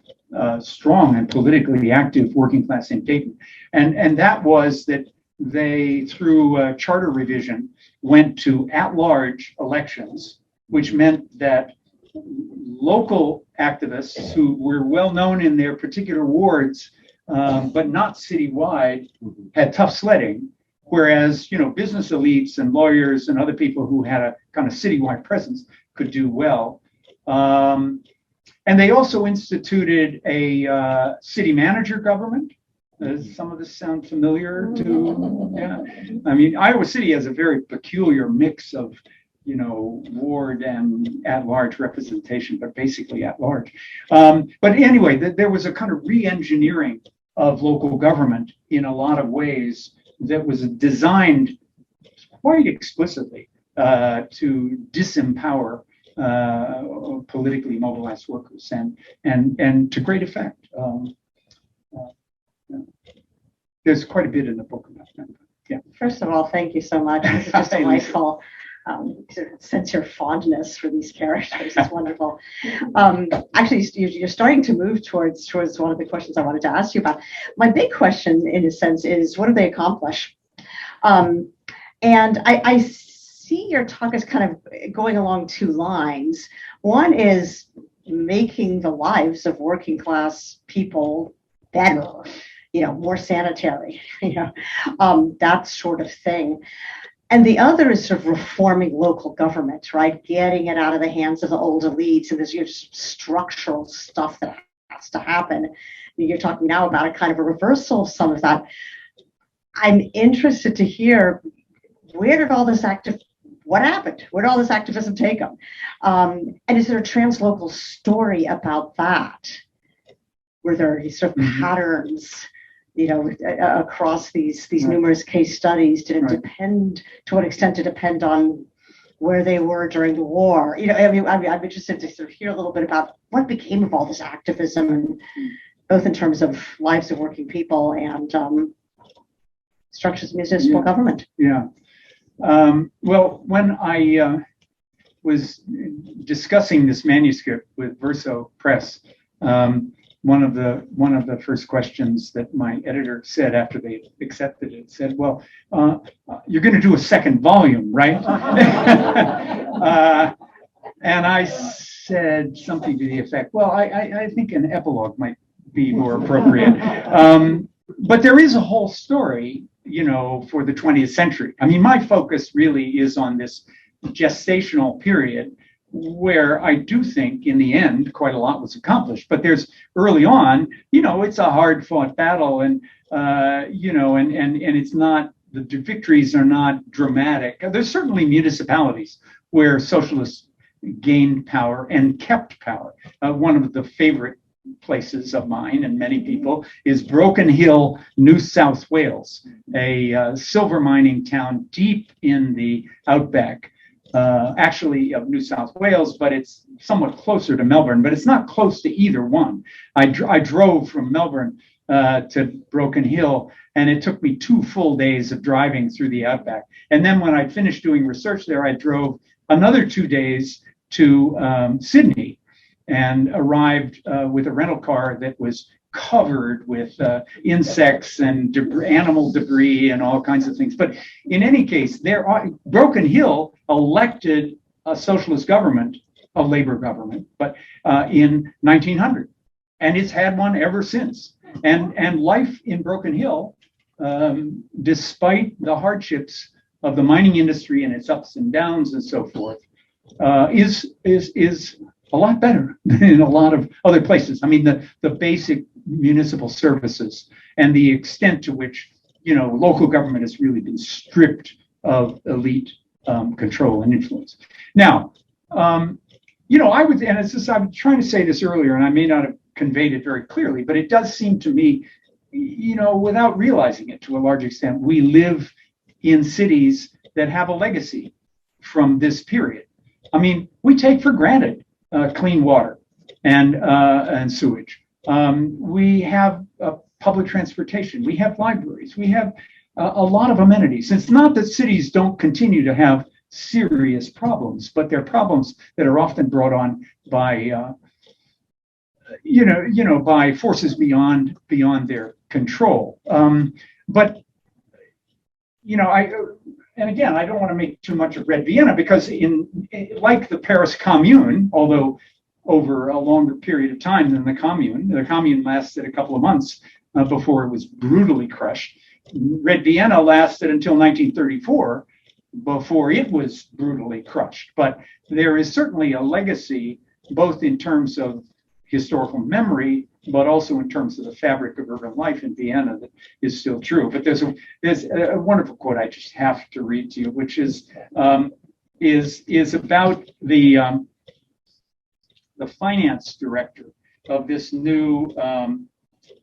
strong and politically active working class in Dayton. And that was that they, through charter revision, went to at-large elections, which meant that local activists who were well known in their particular wards, but not citywide, had tough sledding, whereas business elites and lawyers and other people who had a kind of citywide presence could do well. And they also instituted a city manager government. Does some of this sound familiar to? Yeah, I mean, Iowa City has a very peculiar mix of ward and at-large representation, but basically at-large. But anyway, there was a kind of re-engineering of local government in a lot of ways that was designed quite explicitly to disempower politically mobilized workers, and to great effect. There's quite a bit in the book about that. Yeah. First of all, thank you so much. This is just delightful. Sense your fondness for these characters. It's wonderful. Actually, you're starting to move towards one of the questions I wanted to ask you about. My big question, in a sense, is what do they accomplish? And I see your talk as kind of going along 2 lines. One is making the lives of working class people better, more sanitary, that sort of thing. And the other is sort of reforming local government, right? Getting it out of the hands of the old elites, and there's structural stuff that has to happen. You're talking now about a kind of a reversal of some of that. I'm interested to hear, where did all this what happened? Where did all this activism take them? And is there a translocal story about that? Were there sort of patterns, across these numerous case studies? Did it depend, to what extent did it depend on where they were during the war? I'm interested to sort of hear a little bit about what became of all this activism, and both in terms of lives of working people and structures of municipal government. Yeah. Well, when I was discussing this manuscript with Verso Press, one of the first questions that my editor said after they accepted it said, "Well, you're going to do a second volume, right?" And I said something to the effect, "Well, I think an epilogue might be more appropriate." But there is a whole story, for the 20th century. I mean, my focus really is on this gestational period, where I do think in the end quite a lot was accomplished. But there's early on, it's a hard fought battle, and and it's not, the victories are not dramatic. There's certainly municipalities where socialists gained power and kept power. One of the favorite places of mine and many people is Broken Hill, New South Wales, a silver mining town deep in the outback, actually of New South Wales, but it's somewhat closer to Melbourne, but it's not close to either one. I drove from Melbourne to Broken Hill, and it took me 2 full days of driving through the outback. And then when I finished doing research there, I drove another 2 days to Sydney and arrived with a rental car that was covered with insects and animal debris and all kinds of things. But in any case, Broken Hill elected a socialist government, a labor government, but in 1900, and it's had one ever since. And life in Broken Hill, despite the hardships of the mining industry and its ups and downs and so forth, is a lot better than in a lot of other places. I mean, the basic municipal services and the extent to which, local government has really been stripped of elite control and influence. Now, I was trying to say this earlier, and I may not have conveyed it very clearly, but it does seem to me, without realizing it to a large extent, we live in cities that have a legacy from this period. I mean, we take for granted clean water and sewage. We have public transportation. We have libraries. We have a lot of amenities. It's not that cities don't continue to have serious problems, but they're problems that are often brought on by by forces beyond their control. And again, I don't want to make too much of Red Vienna, because like the Paris Commune, although over a longer period of time than the Commune lasted a couple of months before it was brutally crushed. Red Vienna lasted until 1934 before it was brutally crushed. But there is certainly a legacy, both in terms of historical memory, but also in terms of the fabric of urban life in Vienna, that is still true. But there's a wonderful quote I just have to read to you, which is about the finance director of this new.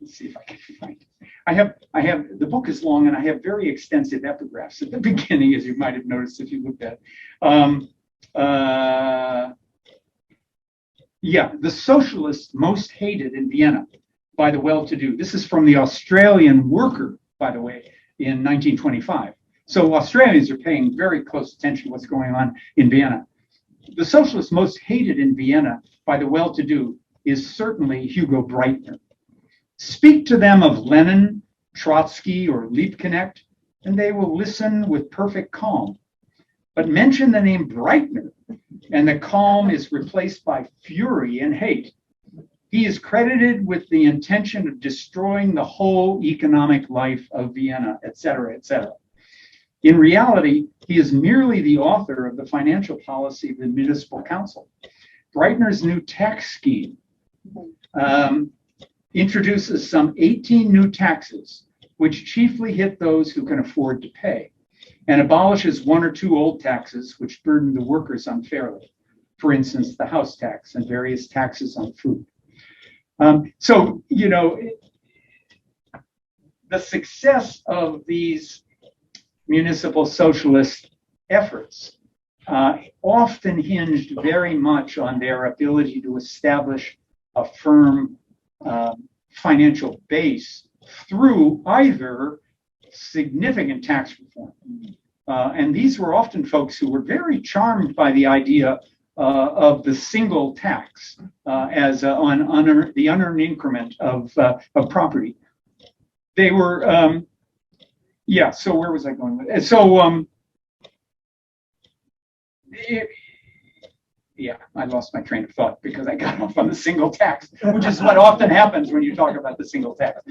Let's see if I can find it. I have the book is long, and I have very extensive epigraphs at the beginning, as you might have noticed if you looked at it. The socialists most hated in Vienna by the well-to-do. This is from the Australian Worker, by the way, in 1925. So Australians are paying very close attention to what's going on in Vienna. The socialists most hated in Vienna by the well-to-do is certainly Hugo Breitner. Speak to them of Lenin, Trotsky, or Liebknecht, and they will listen with perfect calm. But mention the name Breitner, and the calm is replaced by fury and hate. He is credited with the intention of destroying the whole economic life of Vienna, etc., etc. In reality, he is merely the author of the financial policy of the municipal council. Breitner's new tax scheme introduces some 18 new taxes, which chiefly hit those who can afford to pay, and abolishes 1 or 2 old taxes which burden the workers unfairly. For instance, the house tax and various taxes on food. The success of these municipal socialist efforts often hinged very much on their ability to establish a firm financial base through either significant tax reform. And these were often folks who were very charmed by the idea of the single tax as the unearned increment of property. They were, so where was I going with it? So, I lost my train of thought because I got off on the single tax, which is what often happens when you talk about the single tax.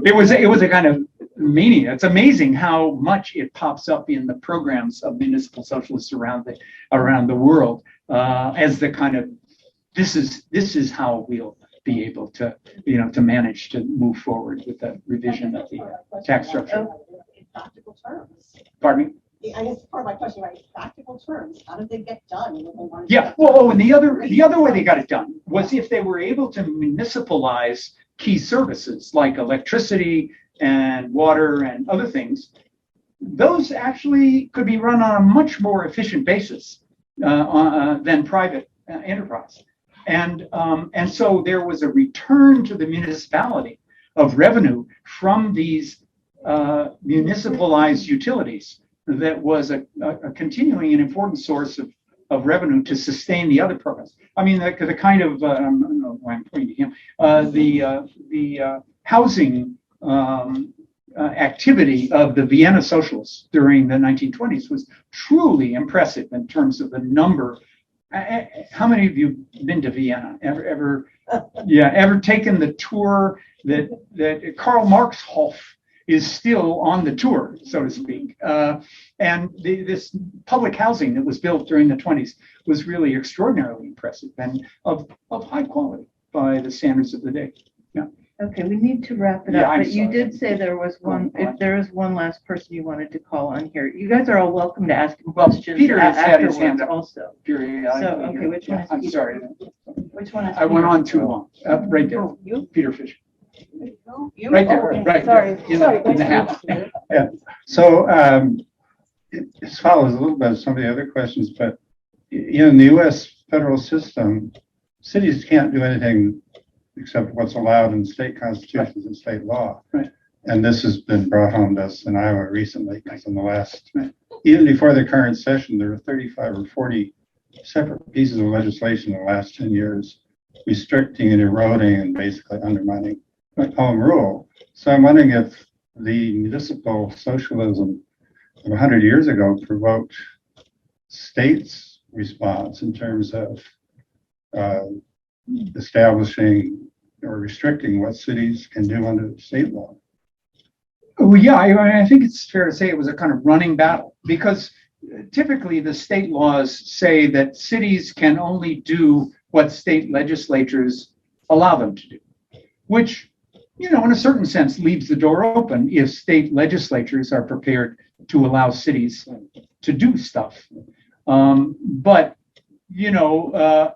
It was a kind of mania. It's amazing how much it pops up in the programs of municipal socialists around the world as the kind of this is how we'll be able to to manage to move forward with the revision of the tax structure. In practical terms. Pardon me? I guess part of my question, right, practical terms, how did they get done? What they wanted to Yeah, get well, done? oh, and the other way they got it done was if they were able to municipalize key services like electricity and water and other things, those actually could be run on a much more efficient basis than private enterprise. And so there was a return to the municipality of revenue from these municipalized utilities that was a continuing and important source of revenue to sustain the other programs. I mean, the kind of, I don't know why I'm pointing to him, the housing activity of the Vienna socialists during the 1920s was truly impressive in terms of the number. How many of you been to Vienna? Ever taken the tour that Karl Marxhof is still on the tour, so to speak? And this public housing that was built during the 20s was really extraordinarily impressive and of high quality by the standards of the day. Yeah. Okay, we need to wrap it Yeah, up, I'm but you sorry. did say there was one, if there is one last person you wanted to call on here, you guys are all welcome to ask him Well, questions Peter has had his afterwards hand up. also. Periodically. So, okay, which one is I'm Peter? sorry. Which one is I went Peter? on too long. Right there, Oh, you? Peter Fisher. You? Right there, Oh, okay. right Sorry, there, sorry. in the hat. So it follows a little bit of some of the other questions, but in the U.S. federal system, cities can't do anything except what's allowed in state constitutions and state law. Right. And this has been brought home to us in Iowa recently, because in the last, even before the current session, there were 35 or 40 separate pieces of legislation in the last 10 years restricting and eroding and basically undermining home rule. So I'm wondering if the municipal socialism of 100 years ago provoked states' response in terms of establishing or restricting what cities can do under state law. Oh, yeah, I think it's fair to say it was a kind of running battle because typically the state laws say that cities can only do what state legislatures allow them to do, which, in a certain sense leaves the door open if state legislatures are prepared to allow cities to do stuff. But I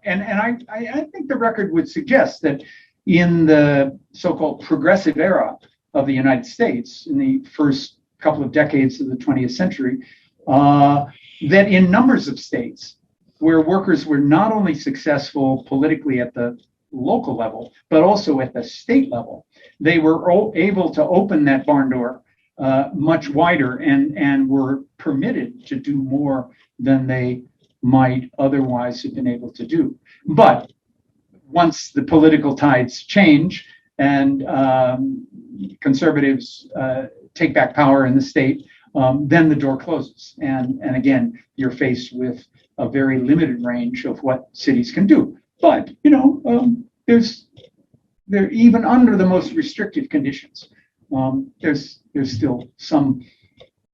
think the record would suggest that in the so-called progressive era of the United States, in the first couple of decades of the 20th century, that in numbers of states where workers were not only successful politically at the local level, but also at the state level, they were able to open that barn door much wider and were permitted to do more than they might otherwise have been able to do. But once the political tides change and conservatives take back power in the state, then the door closes. And again, you're faced with a very limited range of what cities can do. But, there even under the most restrictive conditions, there's still some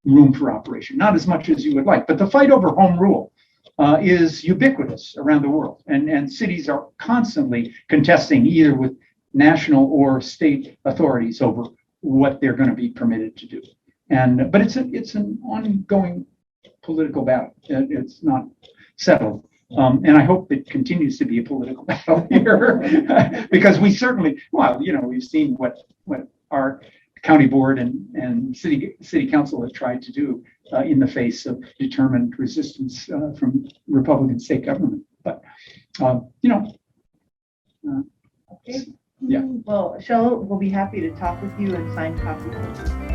room for operation. Not as much as you would like, but the fight over home rule is ubiquitous around the world, and cities are constantly contesting either with national or state authorities over what they're going to be permitted to do. But it's an ongoing political battle. It's not settled. And I hope it continues to be a political battle here because we certainly, we've seen what our county board and city council have tried to do in the face of determined resistance from Republican state government. But, Okay. yeah. Well, Shell will be happy to talk with you and sign copies of